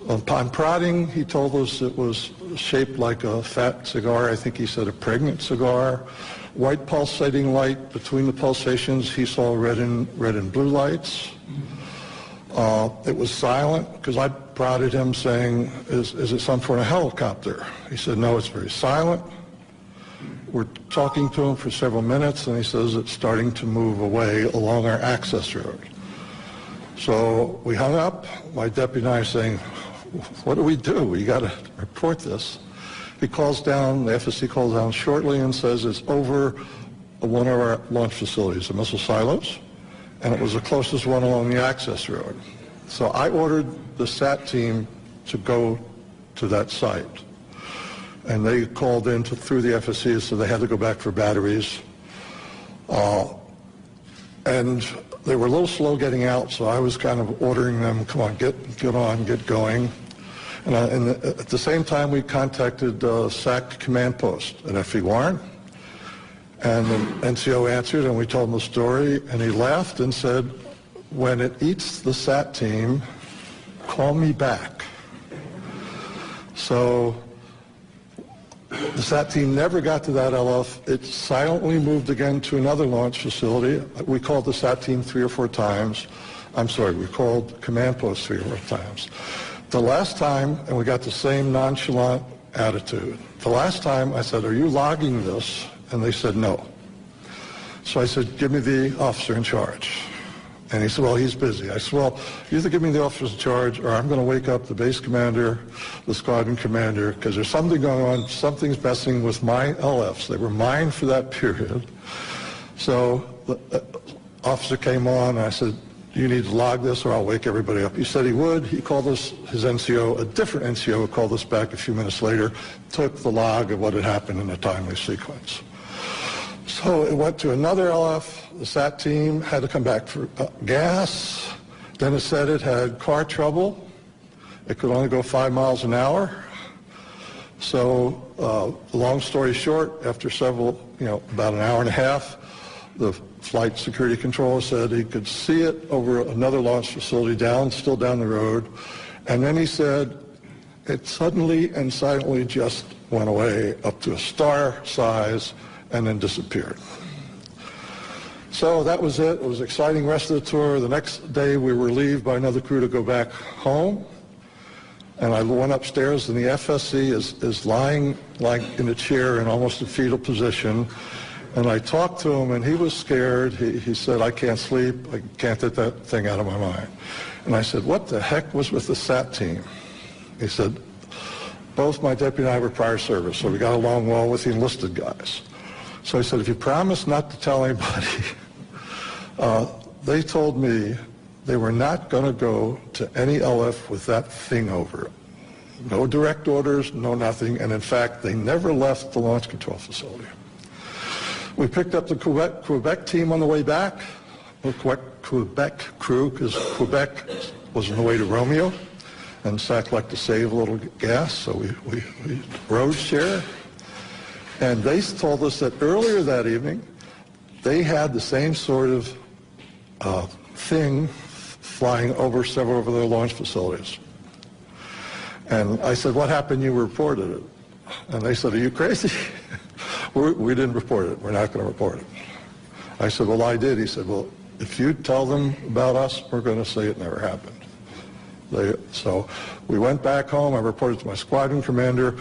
Upon prodding, he told us it was shaped like a fat cigar. I think he said a pregnant cigar. White pulsating light. Between the pulsations, he saw red and blue lights. It was silent, because I prodded him saying, is it some sort of helicopter? He said, no, it's very silent. We're talking to him for several minutes, and he says it's starting to move away along our access road. So we hung up. My deputy and I are saying, what do? We got to report this. He calls down, the FSC calls down shortly and says it's over one of our launch facilities, the missile silos, and it was the closest one along the access road. So I ordered the SAT team to go to that site. And they called in through the FSC, so they had to go back for batteries. And they were a little slow getting out, so I was kind of ordering them, come on, get on, get going. And at the same time, we contacted SAC command post at FE Warren. And the NCO answered, and we told him the story, and he laughed and said, when it eats the SAT team, call me back. So the SAT team never got to that LF. It silently moved again to another launch facility. We called the SAT team 3 or 4 times. I'm sorry, we called command post 3 or 4 times. The last time, and we got the same nonchalant attitude. The last time I said, are you logging this? And they said no. So I said, give me the officer in charge. And he said, well, he's busy. I said, well, either give me the officer in charge or I'm going to wake up the base commander, the squadron commander, because there's something going on, something's messing with my LFs. They were mine for that period. So the officer came on, and I said, you need to log this or I'll wake everybody up. He said he would. He called us, his NCO, a different NCO called us back a few minutes later, took the log of what had happened in a timely sequence. So it went to another LF. The SAT team had to come back for gas. Then it said it had car trouble. It could only go 5 miles an hour. So long story short, after several, about an hour and a half, the flight security controller said he could see it over another launch facility still down the road. And then he said it suddenly and silently just went away up to a star size and then disappeared. So that was it. It was an exciting rest of the tour. The next day we were relieved by another crew to go back home. And I went upstairs and the FSC is lying like in a chair in almost a fetal position. And I talked to him and he was scared. He said, I can't sleep. I can't get that thing out of my mind. And I said, what the heck was with the SAT team? He said, both my deputy and I were prior service, so we got along well with the enlisted guys. So I said, if you promise not to tell anybody, they told me they were not going to go to any LF with that thing over it. No direct orders, no nothing, and in fact, they never left the launch control facility. We picked up the Quebec team on the way back, the Quebec crew, because Quebec was on the way to Romeo, and SAC liked to save a little gas, so we road share. And they told us that earlier that evening, they had the same sort of thing flying over several of their launch facilities. And I said, what happened? You reported it. And they said, are you crazy? We didn't report it. We're not going to report it. I said, well, I did. He said, well, if you tell them about us, we're going to say it never happened. So we went back home. I reported to my squadron commander.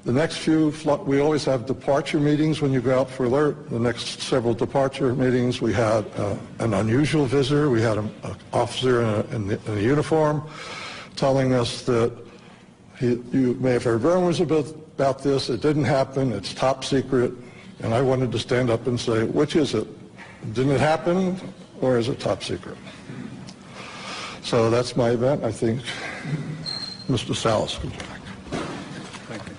The next few, we always have departure meetings when you go out for alert. The next several departure meetings, we had an unusual visitor. We had an officer in a uniform telling us that you may have heard rumors about this. It didn't happen. It's top secret. And I wanted to stand up and say, which is it? Didn't it happen, or is it top secret? So that's my event. I think Mr. Salas comes back. Thank you.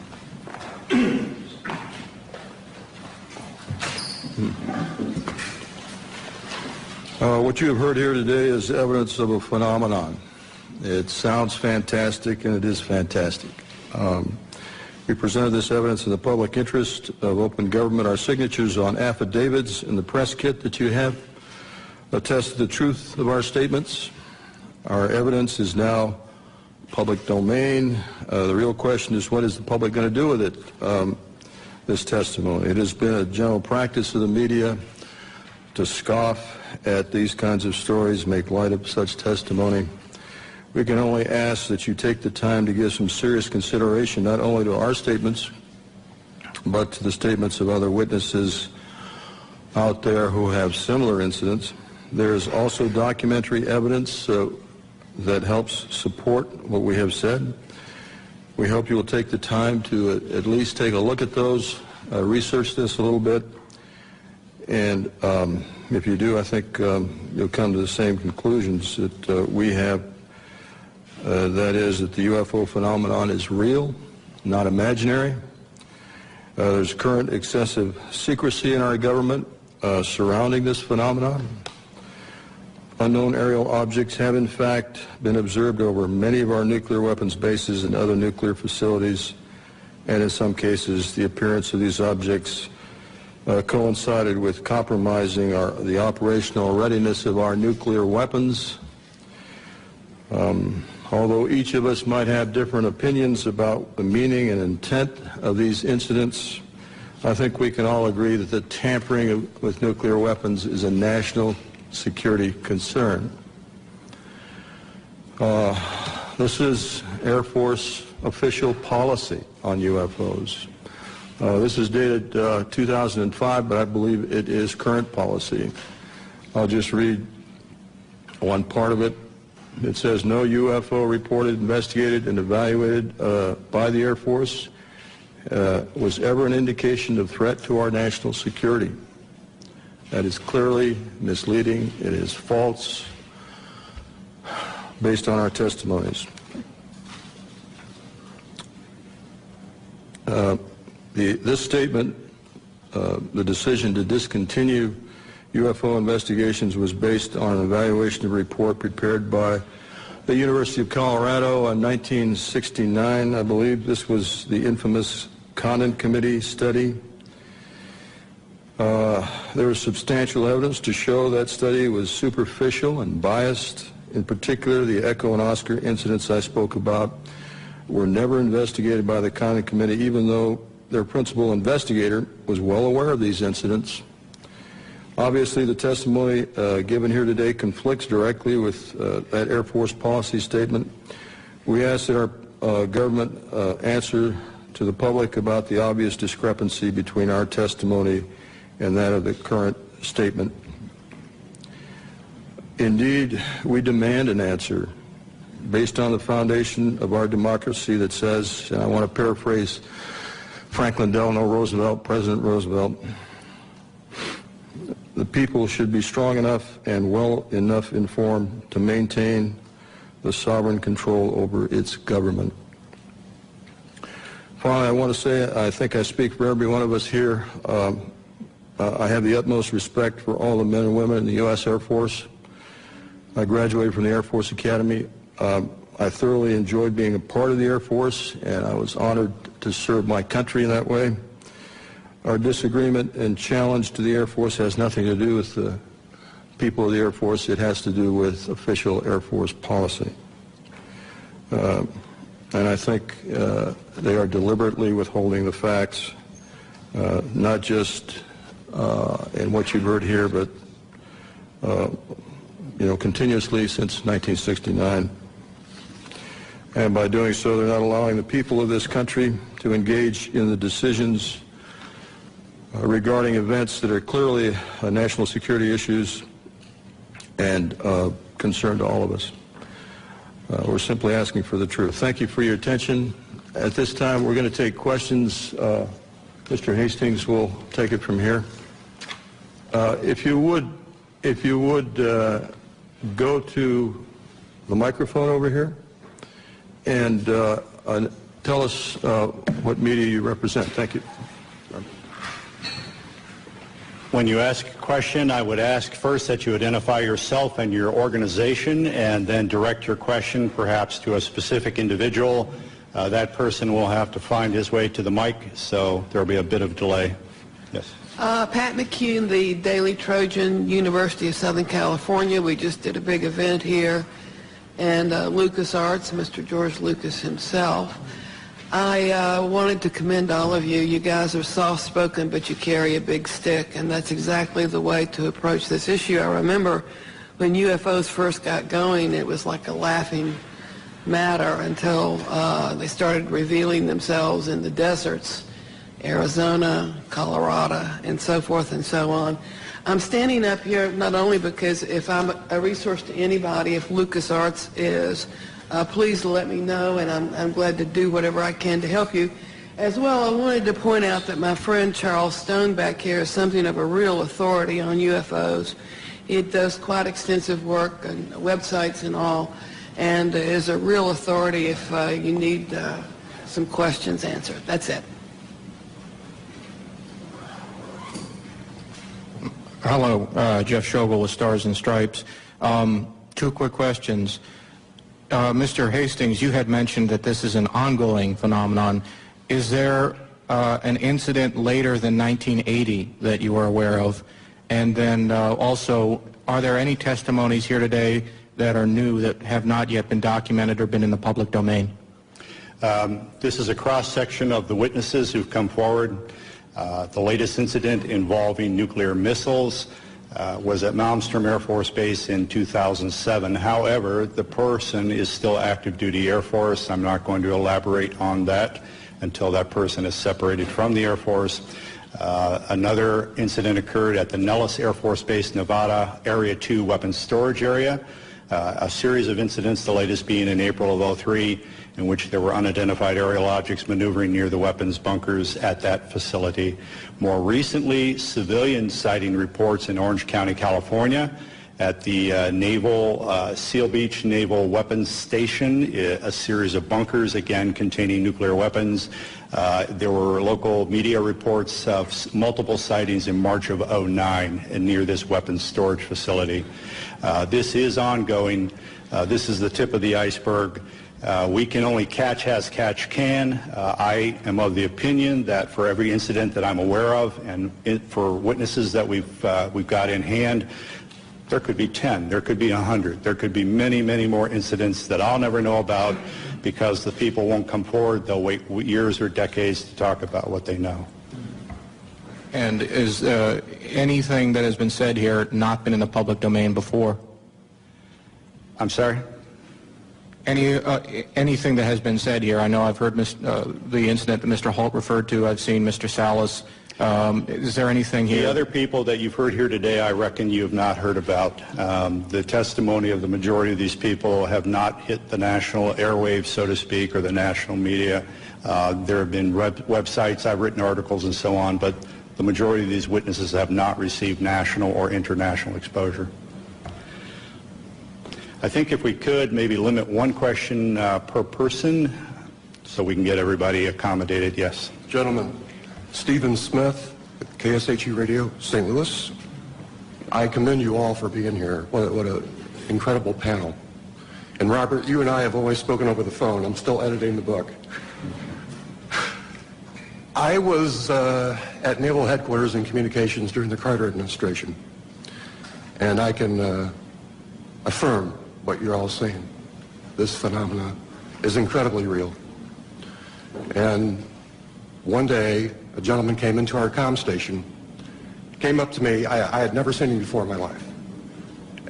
What you have heard here today is evidence of a phenomenon. It sounds fantastic, and it is fantastic. We presented this evidence in the public interest of open government. Our signatures on affidavits in the press kit that you have attest to the truth of our statements. Our evidence is now public domain. The real question is, what is the public going to do with it, this testimony? It has been a general practice of the media to scoff at these kinds of stories, make light of such testimony. We can only ask that you take the time to give some serious consideration not only to our statements, but to the statements of other witnesses out there who have similar incidents. There is also documentary evidence that helps support what we have said. We hope you will take the time to at least take a look at those, research this a little bit, And if you do, I think you'll come to the same conclusions that we have. That is that the UFO phenomenon is real, not imaginary. There's current excessive secrecy in our government surrounding this phenomenon. Unknown aerial objects have in fact been observed over many of our nuclear weapons bases and other nuclear facilities, and in some cases the appearance of these objects coincided with compromising the operational readiness of our nuclear weapons. Although each of us might have different opinions about the meaning and intent of these incidents, I think we can all agree that the tampering with nuclear weapons is a national security concern. This is Air Force official policy on UFOs. This is dated 2005, but I believe it is current policy. I'll just read one part of it. It says, no UFO reported, investigated, and evaluated by the Air Force was ever an indication of threat to our national security. That is clearly misleading. It is false based on our testimonies. This statement, the decision to discontinue UFO investigations, was based on an evaluation of a report prepared by the University of Colorado in 1969. I believe this was the infamous Condon Committee study. There was substantial evidence to show that study was superficial and biased. In particular, the Echo and Oscar incidents I spoke about were never investigated by the Condon Committee, even though their principal investigator was well aware of these incidents. Obviously, the testimony given here today conflicts directly with that Air Force policy statement. We ask that our government answer to the public about the obvious discrepancy between our testimony and that of the current statement. Indeed, we demand an answer based on the foundation of our democracy that says, and I want to paraphrase Franklin Delano Roosevelt, President Roosevelt, the people should be strong enough and well enough informed to maintain the sovereign control over its government. Finally, I want to say, I think I speak for every one of us here, I have the utmost respect for all the men and women in the U.S. Air Force. I graduated from the Air Force Academy. I thoroughly enjoyed being a part of the Air Force, and I was honored to serve my country in that way. Our disagreement and challenge to the Air Force has nothing to do with the people of the Air Force. It has to do with official Air Force policy. And I think they are deliberately withholding the facts, not just in what you've heard here, but continuously since 1969. And by doing so, they're not allowing the people of this country to engage in the decisions regarding events that are clearly national security issues and concern to all of us. We're simply asking for the truth. Thank you for your attention. At this time, we're going to take questions. Mr. Hastings will take it from here. If you would go to the microphone over here and tell us what media you represent. Thank you. When you ask a question, I would ask first that you identify yourself and your organization, and then direct your question perhaps to a specific individual. That person will have to find his way to the mic, so there will be a bit of delay. Yes. Pat McCune, the Daily Trojan, University of Southern California. We just did a big event here, and LucasArts, Mr. George Lucas himself. I wanted to commend all of you. You guys are soft-spoken, but you carry a big stick, and that's exactly the way to approach this issue. I remember when UFOs first got going, it was like a laughing matter until they started revealing themselves in the deserts, Arizona, Colorado, and so forth and so on. I'm standing up here not only because if I'm a resource to anybody, if LucasArts is, please let me know, and I'm glad to do whatever I can to help you. As well, I wanted to point out that my friend Charles Stone back here is something of a real authority on UFOs. He does quite extensive work on websites and all, and is a real authority if you need some questions answered. That's it. Hello, Jeff Schogel with Stars and Stripes. Two quick questions. Mr. Hastings, you had mentioned that this is an ongoing phenomenon. Is there an incident later than 1980 that you are aware of? And then also, are there any testimonies here today that are new that have not yet been documented or been in the public domain? This is a cross-section of the witnesses who've come forward. The latest incident involving nuclear missiles was at Malmstrom Air Force Base in 2007. However, the person is still active duty Air Force. I'm not going to elaborate on that until that person is separated from the Air Force. Another incident occurred at the Nellis Air Force Base, Nevada, Area 2 weapons storage area. A series of incidents, the latest being in April of 2003, in which there were unidentified aerial objects maneuvering near the weapons bunkers at that facility. More recently, civilian sighting reports in Orange County, California, at the Naval Seal Beach Naval Weapons Station, a series of bunkers, again, containing nuclear weapons. There were local media reports of multiple sightings in March of 2009 near this weapons storage facility. This is ongoing. This is the tip of the iceberg. We can only catch as catch can. I am of the opinion that for every incident that I'm aware of, and for witnesses that we've got in hand, there could be 10, there could be 100, there could be many, many more incidents that I'll never know about because the people won't come forward. They'll wait years or decades to talk about what they know. And is anything that has been said here not been in the public domain before? I'm sorry? Anything that has been said here? I know I've heard the incident that Mr. Holt referred to. I've seen Mr. Salas. Is there anything here? The other people that you've heard here today, I reckon you have not heard about. The testimony of the majority of these people have not hit the national airwaves, so to speak, or the national media. There have been websites, I've written articles and so on, but the majority of these witnesses have not received national or international exposure. I think if we could maybe limit one question per person so we can get everybody accommodated. Yes. Gentlemen, Stephen Smith, KSHE Radio, St. Louis. I commend you all for being here. What an incredible panel. And Robert, you and I have always spoken over the phone. I'm still editing the book. I was at Naval Headquarters in Communications during the Carter administration. And I can affirm what you're all saying. This phenomena is incredibly real. And one day, a gentleman came into our comm station, came up to me, I had never seen him before in my life,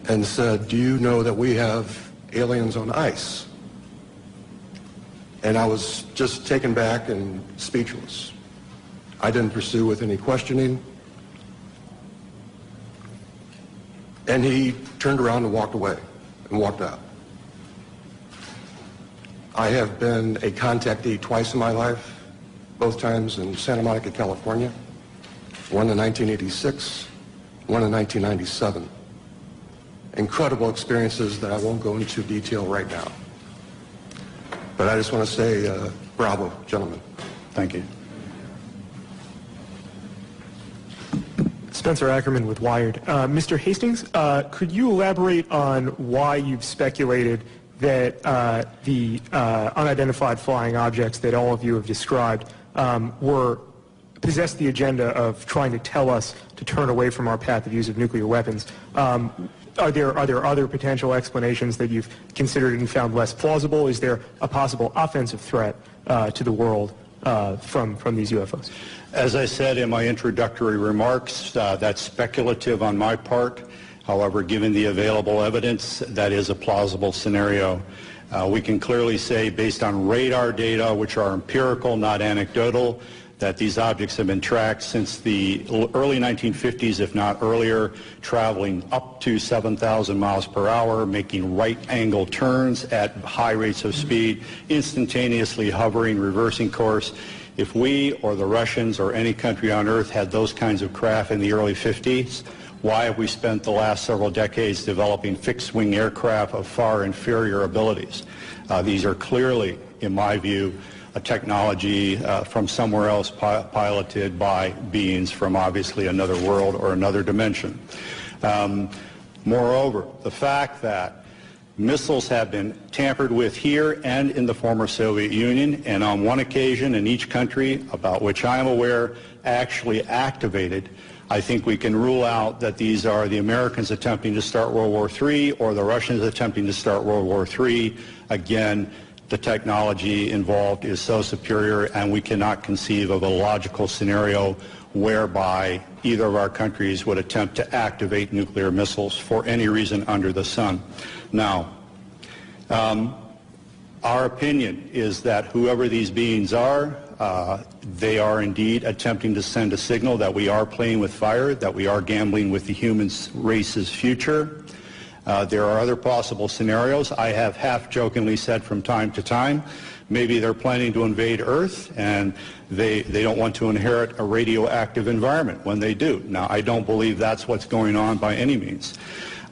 and said, "Do you know that we have aliens on ice?" And I was just taken back and speechless. I didn't pursue with any questioning. And he turned around and walked away and walked out. I have been a contactee twice in my life, both times in Santa Monica, California, one in 1986, one in 1997. Incredible experiences that I won't go into detail right now. But I just want to say, bravo, gentlemen. Thank you. Spencer Ackerman with Wired. Mr. Hastings, could you elaborate on why you've speculated that the unidentified flying objects that all of you have described possessed the agenda of trying to tell us to turn away from our path of use of nuclear weapons? Are there other potential explanations that you've considered and found less plausible? Is there a possible offensive threat to the world from these UFOs? As I said in my introductory remarks, that's speculative on my part. However, given the available evidence, that is a plausible scenario. We can clearly say, based on radar data, which are empirical, not anecdotal, that these objects have been tracked since the early 1950s, if not earlier, traveling up to 7,000 miles per hour, making right-angle turns at high rates of speed, instantaneously hovering, reversing course. If we or the Russians or any country on earth had those kinds of craft in the early 50s, why have we spent the last several decades developing fixed-wing aircraft of far inferior abilities? These are clearly, in my view, a technology from somewhere else piloted by beings from obviously another world or another dimension. Moreover, the fact that missiles have been tampered with here and in the former Soviet Union, and on one occasion in each country about which I am aware actually activated, I think we can rule out that these are the Americans attempting to start World War III or the Russians attempting to start World War III. Again, the technology involved is so superior, and we cannot conceive of a logical scenario whereby either of our countries would attempt to activate nuclear missiles for any reason under the sun. Now, our opinion is that whoever these beings are, they are indeed attempting to send a signal that we are playing with fire, that we are gambling with the human race's future. There are other possible scenarios. I have half-jokingly said from time to time, maybe they're planning to invade Earth and they don't want to inherit a radioactive environment when they do. Now, I don't believe that's what's going on by any means.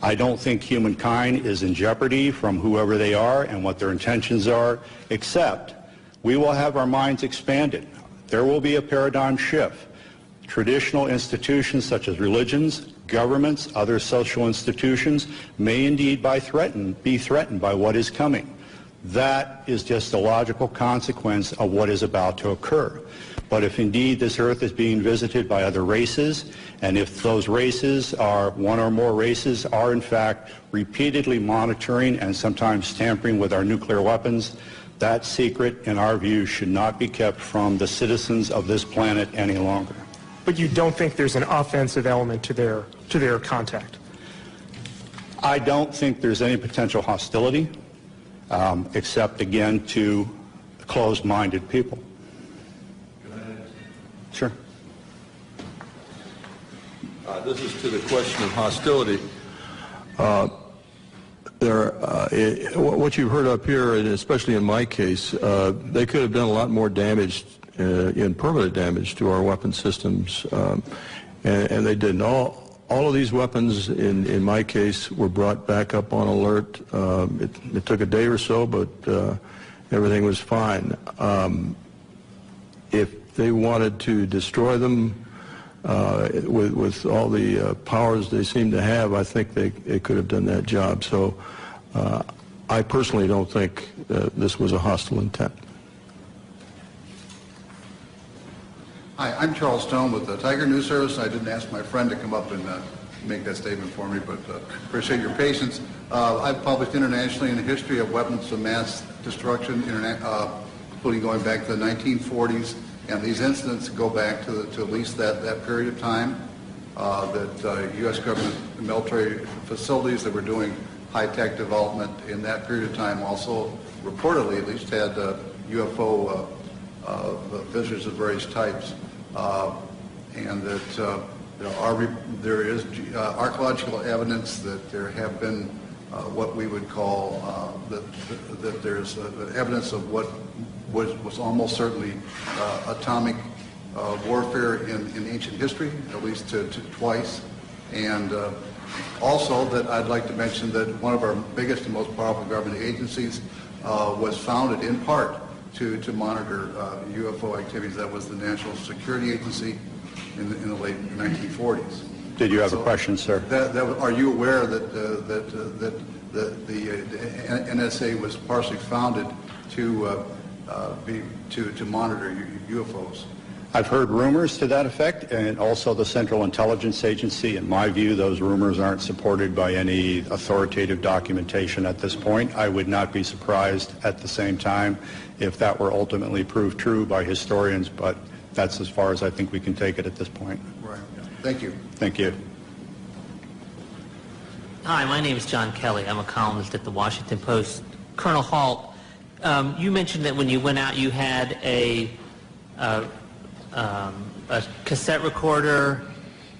I don't think humankind is in jeopardy from whoever they are and what their intentions are, except we will have our minds expanded. There will be a paradigm shift. Traditional institutions such as religions, governments, other social institutions may indeed be threatened by what is coming. That is just a logical consequence of what is about to occur. But if indeed this earth is being visited by other races, and if those races are, one or more races, are in fact repeatedly monitoring and sometimes tampering with our nuclear weapons, that secret, in our view, should not be kept from the citizens of this planet any longer. But you don't think there's an offensive element to their contact? I don't think there's any potential hostility, except, again, to closed-minded people. Sure. This is to the question of hostility. What you've heard up here, and especially in my case, they could have done a lot more damage, in permanent damage to our weapon systems, and they didn't. All of these weapons, in my case, were brought back up on alert. It took a day or so, but everything was fine. If they wanted to destroy them with all the powers they seem to have, I think they could have done that job. So I personally don't think this was a hostile intent. Hi, I'm Charles Stone with the Tiger News Service. I didn't ask my friend to come up and make that statement for me, but appreciate your patience. I've published internationally in the history of weapons of mass destruction, including going back to the 1940s, and these incidents go back to at least that period of time, that U.S. government military facilities that were doing high-tech development in that period of time also reportedly at least had UFO visitors of various types, and that there is archaeological evidence that there have been what we would call that there's evidence of what was almost certainly atomic warfare in ancient history, at least twice, and also that I'd like to mention that one of our biggest and most powerful government agencies was founded in part to monitor UFO activities. That was the National Security Agency in the late 1940s. Did you have a question, sir? Are you aware that the NSA was partially founded to monitor UFOs? I've heard rumors to that effect, and also the Central Intelligence Agency. In my view, those rumors aren't supported by any authoritative documentation at this point. I would not be surprised at the same time if that were ultimately proved true by historians, but that's as far as I think we can take it at this point. Right. Thank you. Thank you. Hi, my name is John Kelly. I'm a columnist at the Washington Post. Colonel Halt, you mentioned that when you went out you had a cassette recorder,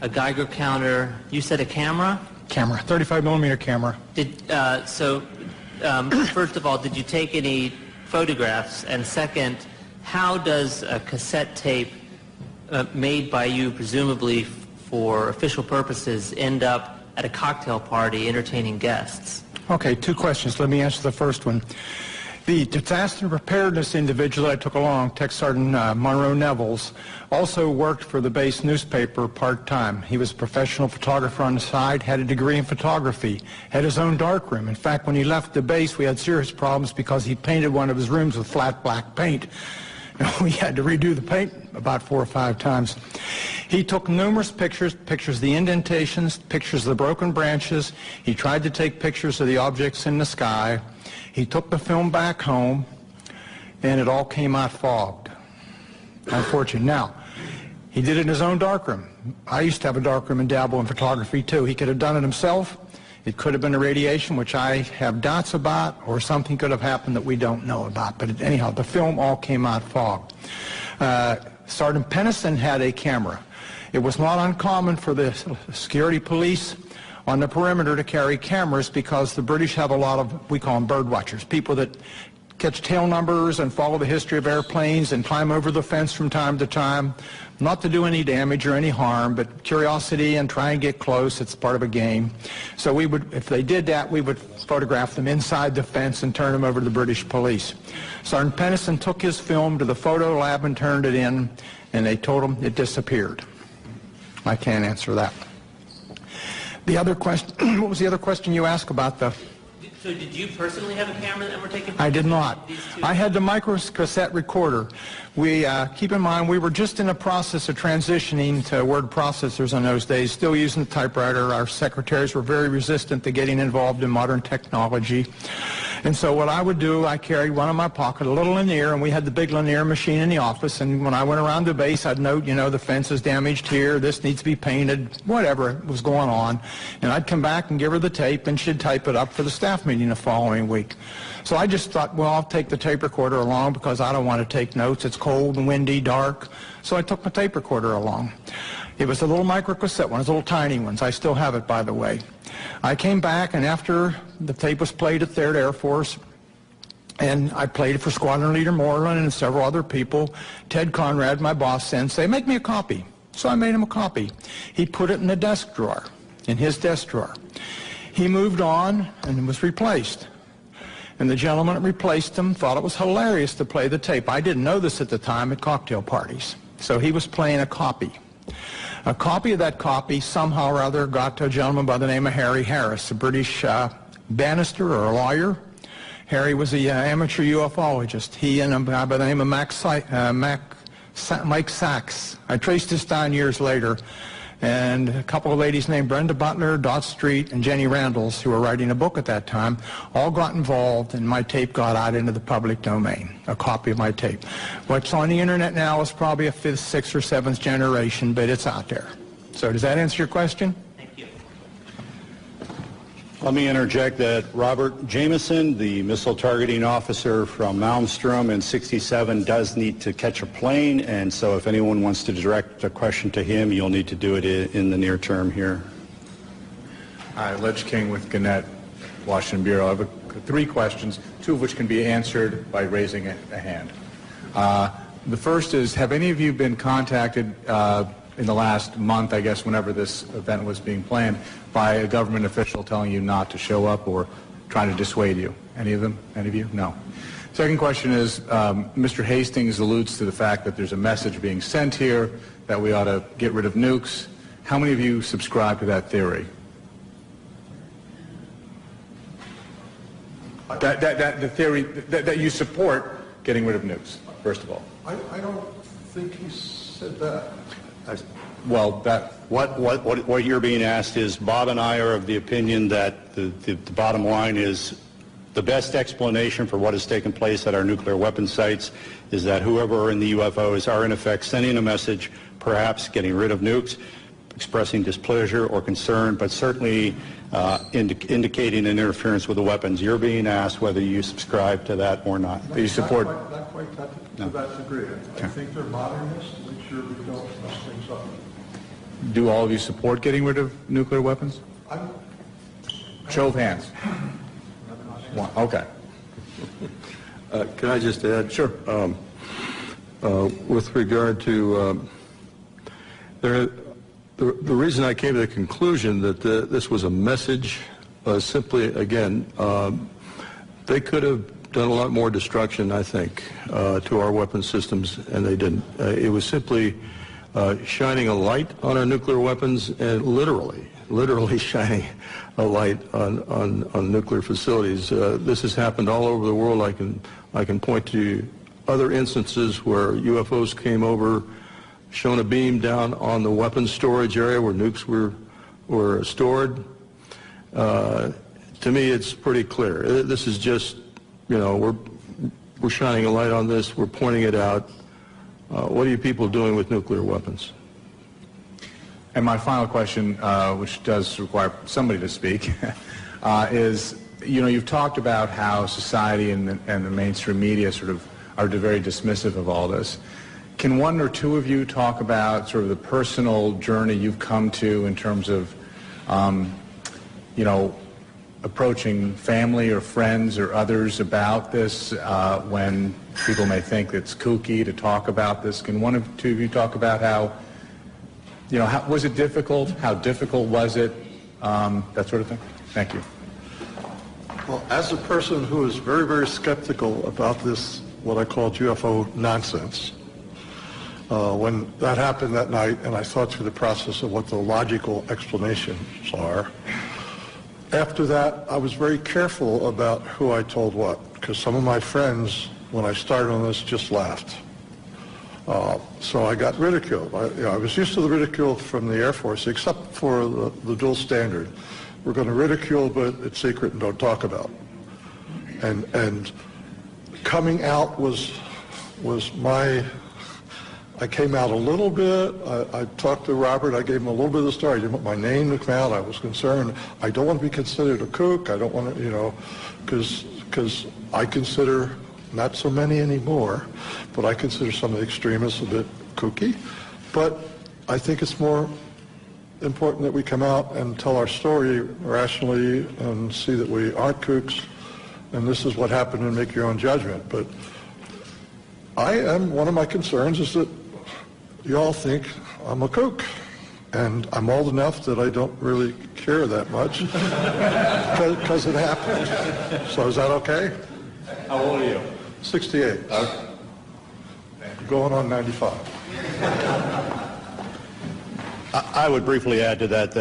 a Geiger counter. You said a camera? Camera, 35 millimeter camera. First of all, did you take any photographs? And second, how does a cassette tape made by you, presumably for official purposes, end up at a cocktail party entertaining guests? Okay, two questions. Let me answer the first one. The disaster preparedness individual I took along, Tech Sergeant Monroe Nevels, also worked for the base newspaper part-time. He was a professional photographer on the side, had a degree in photography, had his own darkroom. In fact, when he left the base, we had serious problems because he painted one of his rooms with flat black paint. We had to redo the paint about 4 or 5 times. He took numerous pictures of the indentations, pictures of the broken branches. He tried to take pictures of the objects in the sky. He took the film back home, and it all came out fogged. Unfortunately. Now, he did it in his own darkroom. I used to have a darkroom and dabble in photography, too. He could have done it himself. It could have been a radiation, which I have doubts about, or something could have happened that we don't know about. But anyhow, the film all came out fogged. Sergeant Pennison had a camera. It was not uncommon for the security police on the perimeter to carry cameras because the British have a lot of, we call them bird watchers, people that catch tail numbers and follow the history of airplanes and climb over the fence from time to time, not to do any damage or any harm, but curiosity and try and get close. It's part of a game. So we would, if they did that, we would photograph them inside the fence and turn them over to the British police. Sergeant Pennison took his film to the photo lab and turned it in, and they told him it disappeared. I can't answer that. The other question, what was the other question you asked about the... So did you personally have a camera that were taking pictures? I did not. I had the microcassette recorder. We, keep in mind, we were just in the process of transitioning to word processors in those days, still using the typewriter. Our secretaries were very resistant to getting involved in modern technology. And so what I would do, I carried one in my pocket, a little linear, and we had the big linear machine in the office, and when I went around the base, I'd note, you know, the fence is damaged here, this needs to be painted, whatever was going on. And I'd come back and give her the tape, and she'd type it up for the staff meeting the following week. So I just thought, well, I'll take the tape recorder along because I don't want to take notes. It's cold and windy, dark. So I took my tape recorder along. It was a little microcassette one, those little tiny ones. I still have it, by the way. I came back, and after the tape was played at 3rd Air Force, and I played it for Squadron Leader Moreland and several other people, Ted Conrad, my boss, said, make me a copy. So I made him a copy. He put it in the desk drawer, in his desk drawer. He moved on and was replaced. And the gentleman that replaced him thought it was hilarious to play the tape. I didn't know this at the time at cocktail parties. So he was playing a copy. A copy of that copy somehow or other got to a gentleman by the name of Harry Harris, a British barrister or a lawyer. Harry was an amateur ufologist. He and a guy by the name of Mike Sachs. I traced this down years later. And a couple of ladies named Brenda Butler, Dot Street, and Jenny Randalls, who were writing a book at that time, all got involved, and my tape got out into the public domain, a copy of my tape. What's on the internet now is probably a 5th, 6th, or 7th generation, but it's out there. So does that answer your question? Thank you. Let me interject that Robert Jameson, the missile targeting officer from Malmstrom in '67, does need to catch a plane, and so if anyone wants to direct a question to him, you'll need to do it in the near term here. Hi, Ledge King with Gannett, Washington Bureau. I have 3 questions, 2 of which can be answered by raising a hand. The first is, have any of you been contacted in the last month, I guess, whenever this event was being planned, by a government official telling you not to show up or trying to dissuade you? Any of them? Any of you? No. Second question is, Mr. Hastings alludes to the fact that there's a message being sent here that we ought to get rid of nukes. How many of you subscribe to that theory? The theory that you support getting rid of nukes, first of all. I don't think he said that. Well, what you're being asked is, Bob and I are of the opinion that the bottom line is the best explanation for what has taken place at our nuclear weapons sites is that whoever are in the UFOs are in effect sending a message, perhaps getting rid of nukes, expressing displeasure or concern, but certainly indicating an interference with the weapons. You're being asked whether you subscribe to that or not. Do you support? Not quite to that degree. I think they're modernists. Make sure we don't mess things up. Do all of you support getting rid of nuclear weapons? Show of hands. One. Okay. Can I just add? Sure. With regard to the reason I came to the conclusion that this was a message simply, again, they could have done a lot more destruction, I think, to our weapon systems, and they didn't. It was simply shining a light on our nuclear weapons, and literally shining a light on nuclear facilities. This has happened all over the world. I can point to other instances where UFOs came over, shone a beam down on the weapons storage area where nukes were stored. To me, it's pretty clear. This is just, we're shining a light on this. We're pointing it out. What are you people doing with nuclear weapons? And my final question, which does require somebody to speak, is, you've talked about how society and the mainstream media sort of are very dismissive of all this. Can one or two of you talk about sort of the personal journey you've come to in terms of, approaching family or friends or others about this when people may think it's kooky to talk about this? Can one or two of you talk about how, was it difficult? How difficult was it? That sort of thing? Thank you. Well, as a person who is very, very skeptical about this, what I call UFO nonsense, when that happened that night and I thought through the process of what the logical explanations are, after that I was very careful about who I told what, because some of my friends, when I started on this, just laughed. So I got ridiculed. I was used to the ridicule from the Air Force, except for the dual standard. We're going to ridicule, but it's secret and don't talk about. And coming out was I came out a little bit. I talked to Robert. I gave him a little bit of the story. I didn't want my name to come out. I was concerned. I don't want to be considered a kook. I don't want to, because I consider, not so many anymore, but I consider some of the extremists a bit kooky. But I think it's more important that we come out and tell our story rationally and see that we aren't kooks, and this is what happened, and make your own judgment. But one of my concerns is that you all think I'm a kook, and I'm old enough that I don't really care that much because it happened. So is that okay? How old are you? 68. Okay. Going on 95. I would briefly add to that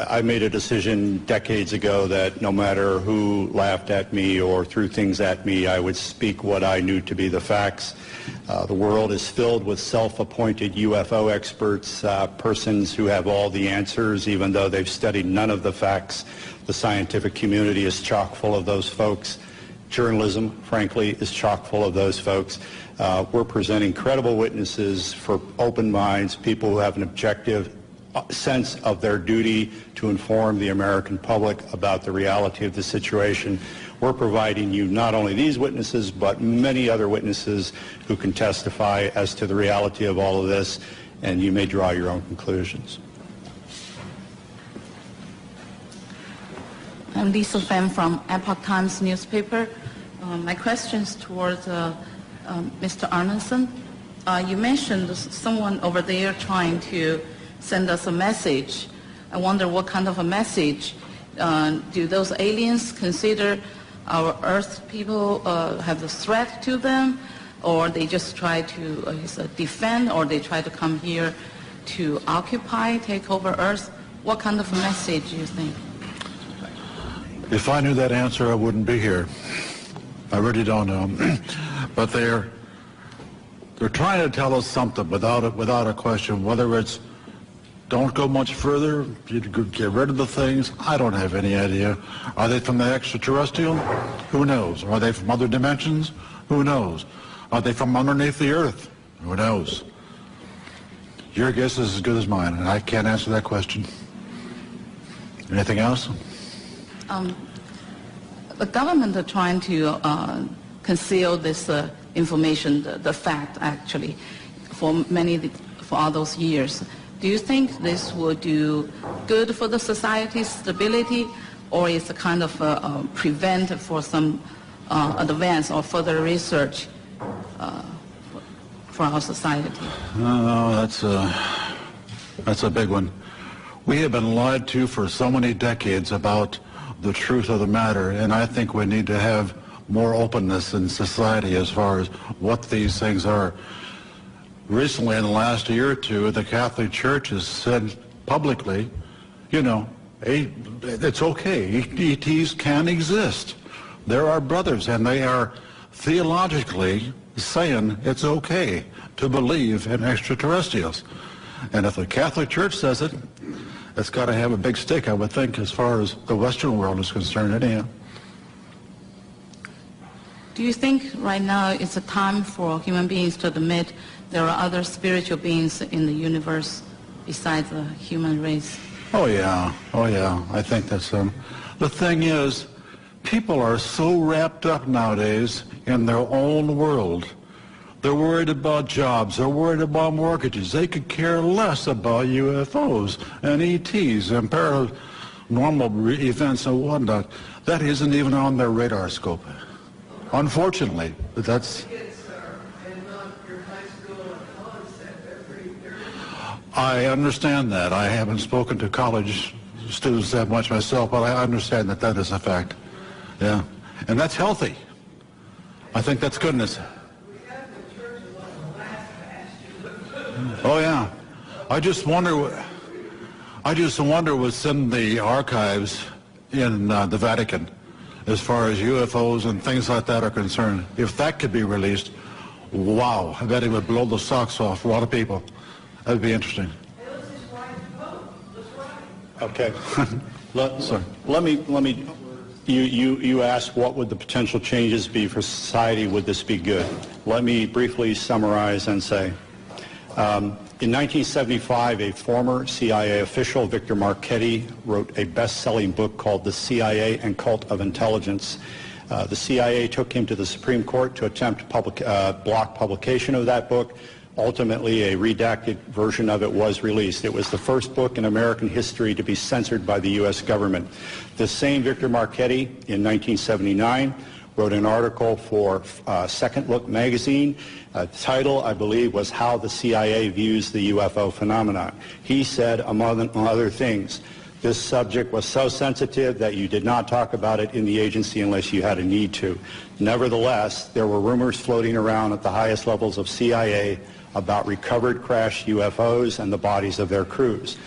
I made a decision decades ago that no matter who laughed at me or threw things at me, I would speak what I knew to be the facts. The world is filled with self-appointed UFO experts, persons who have all the answers, even though they've studied none of the facts. The scientific community is chock full of those folks. Journalism, frankly, is chock full of those folks. We're presenting credible witnesses for open minds, people who have an objective sense of their duty to inform the American public about the reality of the situation. We're providing you not only these witnesses, but many other witnesses who can testify as to the reality of all of this, and you may draw your own conclusions. I'm Lisa Pham from Epoch Times newspaper. My question is towards Mr. Arneson. You mentioned someone over there trying to send us a message. I wonder what kind of a message. Do those aliens consider our Earth people have a threat to them, or they just try to defend, or they try to come here to occupy, take over Earth? What kind of a message do you think? If I knew that answer, I wouldn't be here. I really don't know. But they're trying to tell us something without a question. Whether it's don't go much further, get rid of the things, I don't have any idea. Are they from the extraterrestrial? Who knows? Are they from other dimensions? Who knows? Are they from underneath the Earth? Who knows? Your guess is as good as mine, and I can't answer that question. Anything else? The government are trying to conceal this information, the fact actually, for all those years. Do you think this will do good for the society's stability, or is it kind of prevent for some advance or further research for our society? Oh, that's a big one. We have been lied to for so many decades about the truth of the matter, and I think we need to have more openness in society as far as what these things are. Recently, in the last year or two, the Catholic Church has said publicly, you know, hey, it's okay. ETs can exist. They're our brothers, and they are theologically saying it's okay to believe in extraterrestrials. And if the Catholic Church says it, it's got to have a big stick, I would think, as far as the Western world is concerned anyhow. Do you think right now it's a time for human beings to admit there are other spiritual beings in the universe besides the human race? Oh yeah, I think that's the thing is, people are so wrapped up nowadays in their own world. They're worried about jobs, they're worried about mortgages. They could care less about UFOs and ETs and paranormal events and whatnot. That isn't even on their radar scope. Unfortunately, that's... I understand that. I haven't spoken to college students that much myself, but I understand that that is a fact. Yeah. And that's healthy. I think that's goodness. Oh, yeah. I just wonder what's in the archives in the Vatican as far as UFOs and things like that are concerned. If that could be released, wow, I bet it would blow the socks off a lot of people. That'd be interesting. Okay. Let me. You asked what would the potential changes be for society? Would this be good? Let me briefly summarize and say, in 1975, a former CIA official, Victor Marchetti, wrote a best-selling book called The CIA and Cult of Intelligence. The CIA took him to the Supreme Court to attempt block publication of that book. Ultimately, a redacted version of it was released. It was the first book in American history to be censored by the U.S. government. This same Victor Marchetti, in 1979, wrote an article for Second Look magazine. The title, I believe, was How the CIA Views the UFO Phenomenon. He said, among other things, this subject was so sensitive that you did not talk about it in the agency unless you had a need to. Nevertheless, there were rumors floating around at the highest levels of CIA about recovered crashed UFOs and the bodies of their crews.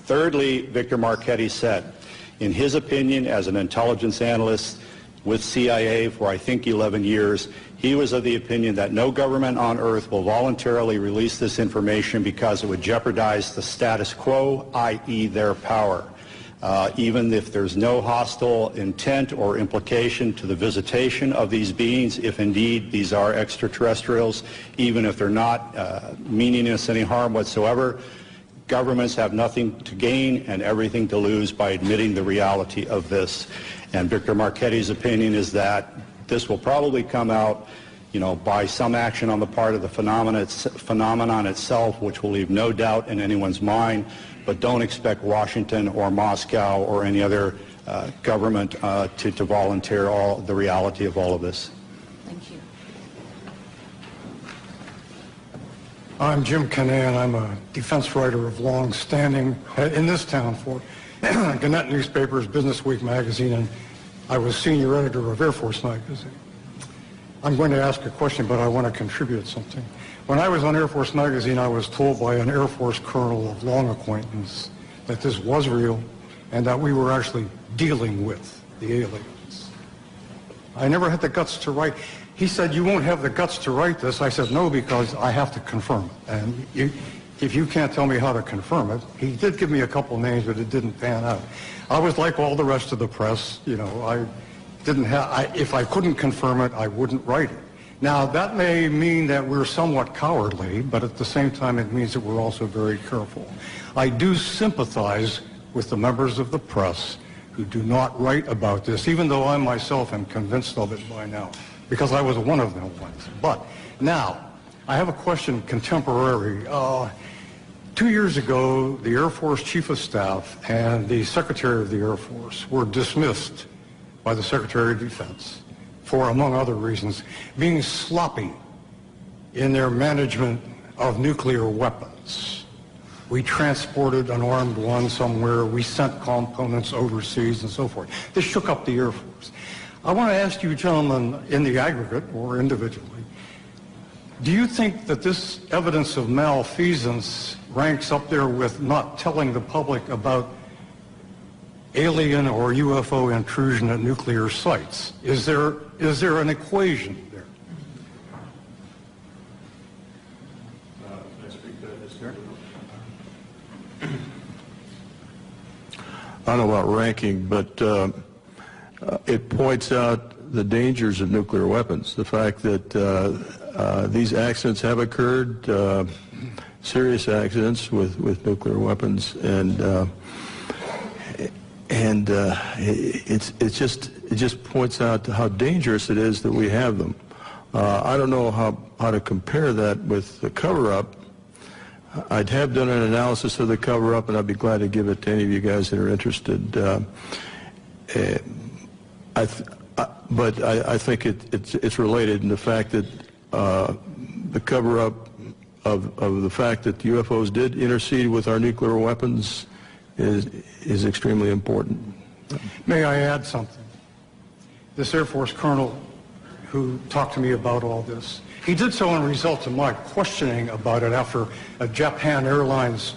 Thirdly, Victor Marchetti said, in his opinion, as an intelligence analyst with CIA for I think 11 years, he was of the opinion that no government on earth will voluntarily release this information because it would jeopardize the status quo, i.e. their power. Even if there's no hostile intent or implication to the visitation of these beings, if indeed these are extraterrestrials, even if they're not meaning us any harm whatsoever, governments have nothing to gain and everything to lose by admitting the reality of this. And Victor Marchetti's opinion is that this will probably come out, by some action on the part of the phenomenon itself, which will leave no doubt in anyone's mind. But don't expect Washington or Moscow or any other government to volunteer the reality of all of this. Thank you. I'm Jim Canan. I'm a defense writer of long standing in this town for Gannett Newspaper's Business Week magazine, and I was senior editor of Air Force magazine. I'm going to ask a question, but I want to contribute something. When I was on Air Force magazine, I was told by an Air Force colonel of long acquaintance that this was real and that we were actually dealing with the aliens. I never had the guts to write. He said, you won't have the guts to write this. I said, no, because I have to confirm it. And if you can't tell me how to confirm it, he did give me a couple names, but it didn't pan out. I was like all the rest of the press, I didn't have, if I couldn't confirm it, I wouldn't write it. Now, that may mean that we're somewhat cowardly, but at the same time, it means that we're also very careful. I do sympathize with the members of the press who do not write about this, even though I myself am convinced of it by now, because I was one of them once. But now, I have a question contemporary. 2 years ago, the Air Force Chief of Staff and the Secretary of the Air Force were dismissed by the Secretary of Defense for, among other reasons, being sloppy in their management of nuclear weapons. We transported an armed one somewhere, we sent components overseas and so forth. This shook up the Air Force. I want to ask you gentlemen in the aggregate or individually, do you think that this evidence of malfeasance ranks up there with not telling the public about alien or UFO intrusion at nuclear sites? Is there an equation there? I don't know about ranking, but it points out the dangers of nuclear weapons. The fact that these accidents have occurred, serious accidents with nuclear weapons, and it just points out how dangerous it is that we have them. I don't know how to compare that with the cover-up. I'd have done an analysis of the cover-up, and I'd be glad to give it to any of you guys that are interested. But I think it's related in the fact that the cover-up of the fact that the UFOs did intercede with our nuclear weapons is extremely important. May I add something? This Air Force colonel who talked to me about all this, he did so in result of my questioning about it after a Japan Airlines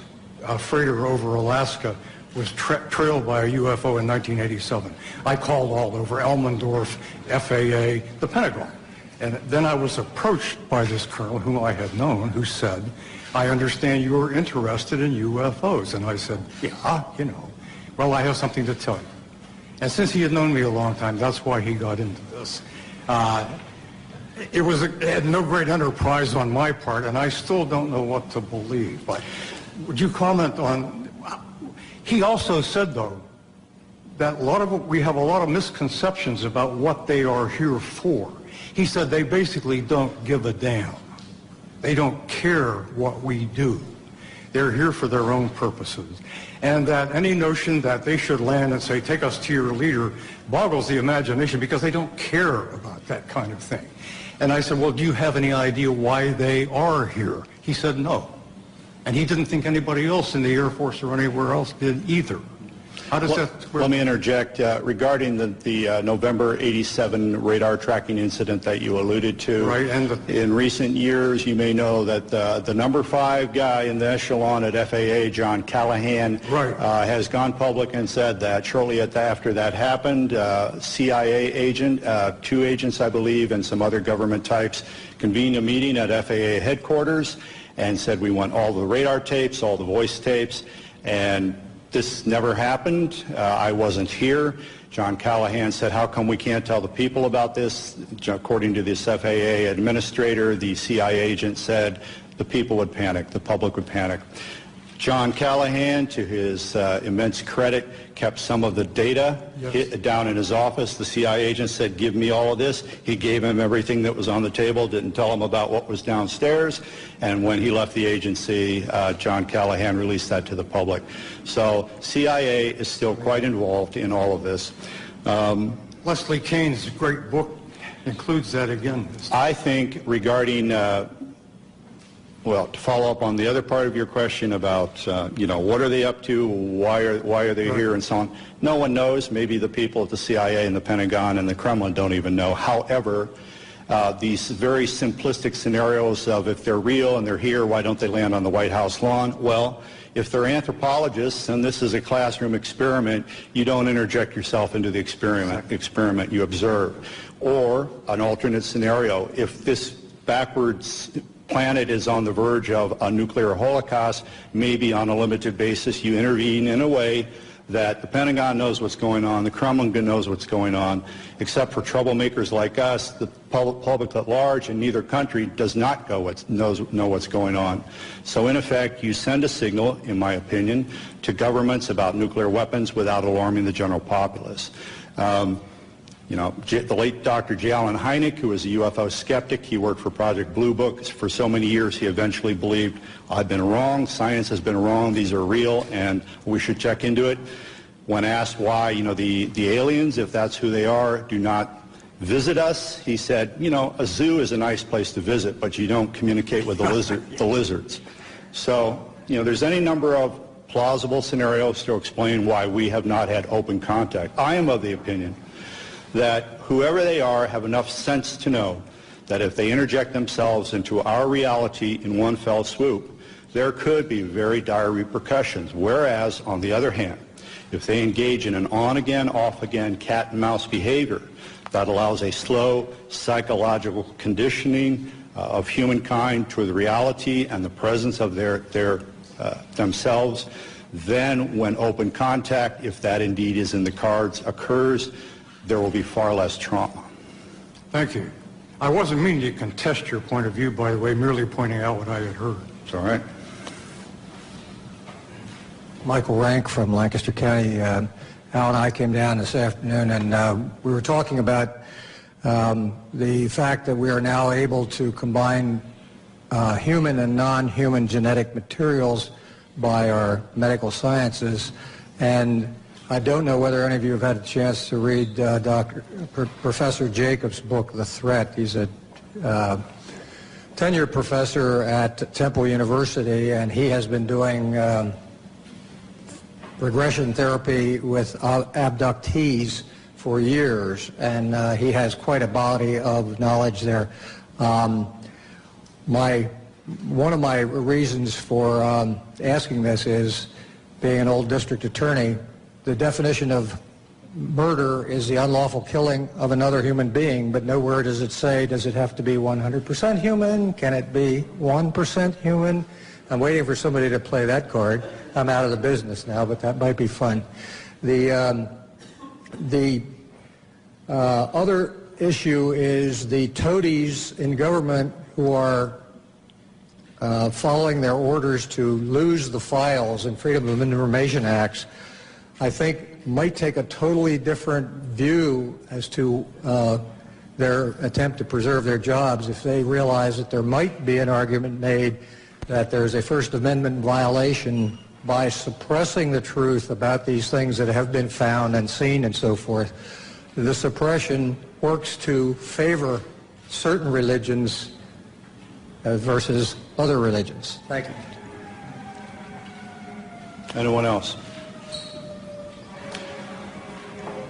freighter over Alaska was trailed by a UFO in 1987. I called all over Elmendorf, FAA, the Pentagon. And then I was approached by this colonel whom I had known who said, I understand you are interested in UFOs. And I said, yeah, you know. Well, I have something to tell you. And since he had known me a long time, that's why he got into this. It had no great enterprise on my part, and I still don't know what to believe. But would you comment on... He also said, though, that we have a lot of misconceptions about what they are here for. He said they basically don't give a damn. They don't care what we do. They're here for their own purposes. And that any notion that they should land and say, take us to your leader, boggles the imagination because they don't care about that kind of thing. And I said, well, do you have any idea why they are here? He said, no. And he didn't think anybody else in the Air Force or anywhere else did either. How does that square? Let me interject regarding the November 87 radar tracking incident that you alluded to. Right, and in recent years, you may know that the number 5 guy in the echelon at FAA, John Callahan, has gone public and said that shortly after that happened, CIA agent, 2 agents, I believe, and some other government types convened a meeting at FAA headquarters and said we want all the radar tapes, all the voice tapes, and this never happened. I wasn't here. John Callahan said, how come we can't tell the people about this? According to this FAA administrator, the CIA agent said the people would panic, the public would panic. John Callahan, to his immense credit, kept some of the data down in his office. The CIA agent said, give me all of this. He gave him everything that was on the table, didn't tell him about what was downstairs. And when he left the agency, John Callahan released that to the public. So CIA is still quite involved in all of this. Leslie Kane's great book includes that again. I think regarding... well, to follow up on the other part of your question about, what are they up to, why are they here, and so on. No one knows. Maybe the people at the CIA and the Pentagon and the Kremlin don't even know. However, these very simplistic scenarios of if they're real and they're here, why don't they land on the White House lawn? Well, if they're anthropologists and this is a classroom experiment, you don't interject yourself into the experiment you observe. Or an alternate scenario, if this backwards planet is on the verge of a nuclear holocaust, maybe on a limited basis you intervene in a way that the Pentagon knows what's going on, the Kremlin knows what's going on, except for troublemakers like us, the public at large in neither country does not know what's going on. So in effect, you send a signal, in my opinion, to governments about nuclear weapons without alarming the general populace. The late Dr. J. Allen Hynek, who was a UFO skeptic, he worked for Project Blue Book. For so many years, he eventually believed, I've been wrong, science has been wrong, these are real, and we should check into it. When asked why, the aliens, if that's who they are, do not visit us. He said, you know, a zoo is a nice place to visit, but you don't communicate with the lizards. So, you know, there's any number of plausible scenarios to explain why we have not had open contact. I am of the opinion that whoever they are have enough sense to know that if they interject themselves into our reality in one fell swoop, there could be very dire repercussions. Whereas, on the other hand, if they engage in an on-again, off-again cat-and-mouse behavior that allows a slow psychological conditioning of humankind to the reality and the presence of themselves, then when open contact, if that indeed is in the cards, occurs, there will be far less trauma. Thank you. I wasn't meaning to contest your point of view, by the way, merely pointing out what I had heard. It's all right. Michael Rank from Lancaster County. Al and I came down this afternoon, and we were talking about the fact that we are now able to combine human and non-human genetic materials by our medical sciences. And I don't know whether any of you have had a chance to read Professor Jacobs' book, The Threat. He's a tenured professor at Temple University, and he has been doing regression therapy with abductees for years, and he has quite a body of knowledge there. One of my reasons for asking this is, being an old district attorney, the definition of murder is the unlawful killing of another human being, but nowhere does it say, does it have to be 100% human? Can it be 1% human? I'm waiting for somebody to play that card. I'm out of the business now, but that might be fun. The other issue is the toadies in government who are following their orders to lose the files in Freedom of Information Acts, I think might take a totally different view as to their attempt to preserve their jobs if they realize that there might be an argument made that there's a First Amendment violation by suppressing the truth about these things that have been found and seen and so forth. The suppression works to favor certain religions versus other religions. Thank you. Anyone else?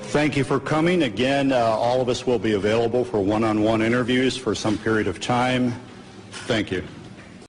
Thank you for coming. Again, all of us will be available for one-on-one interviews for some period of time. Thank you.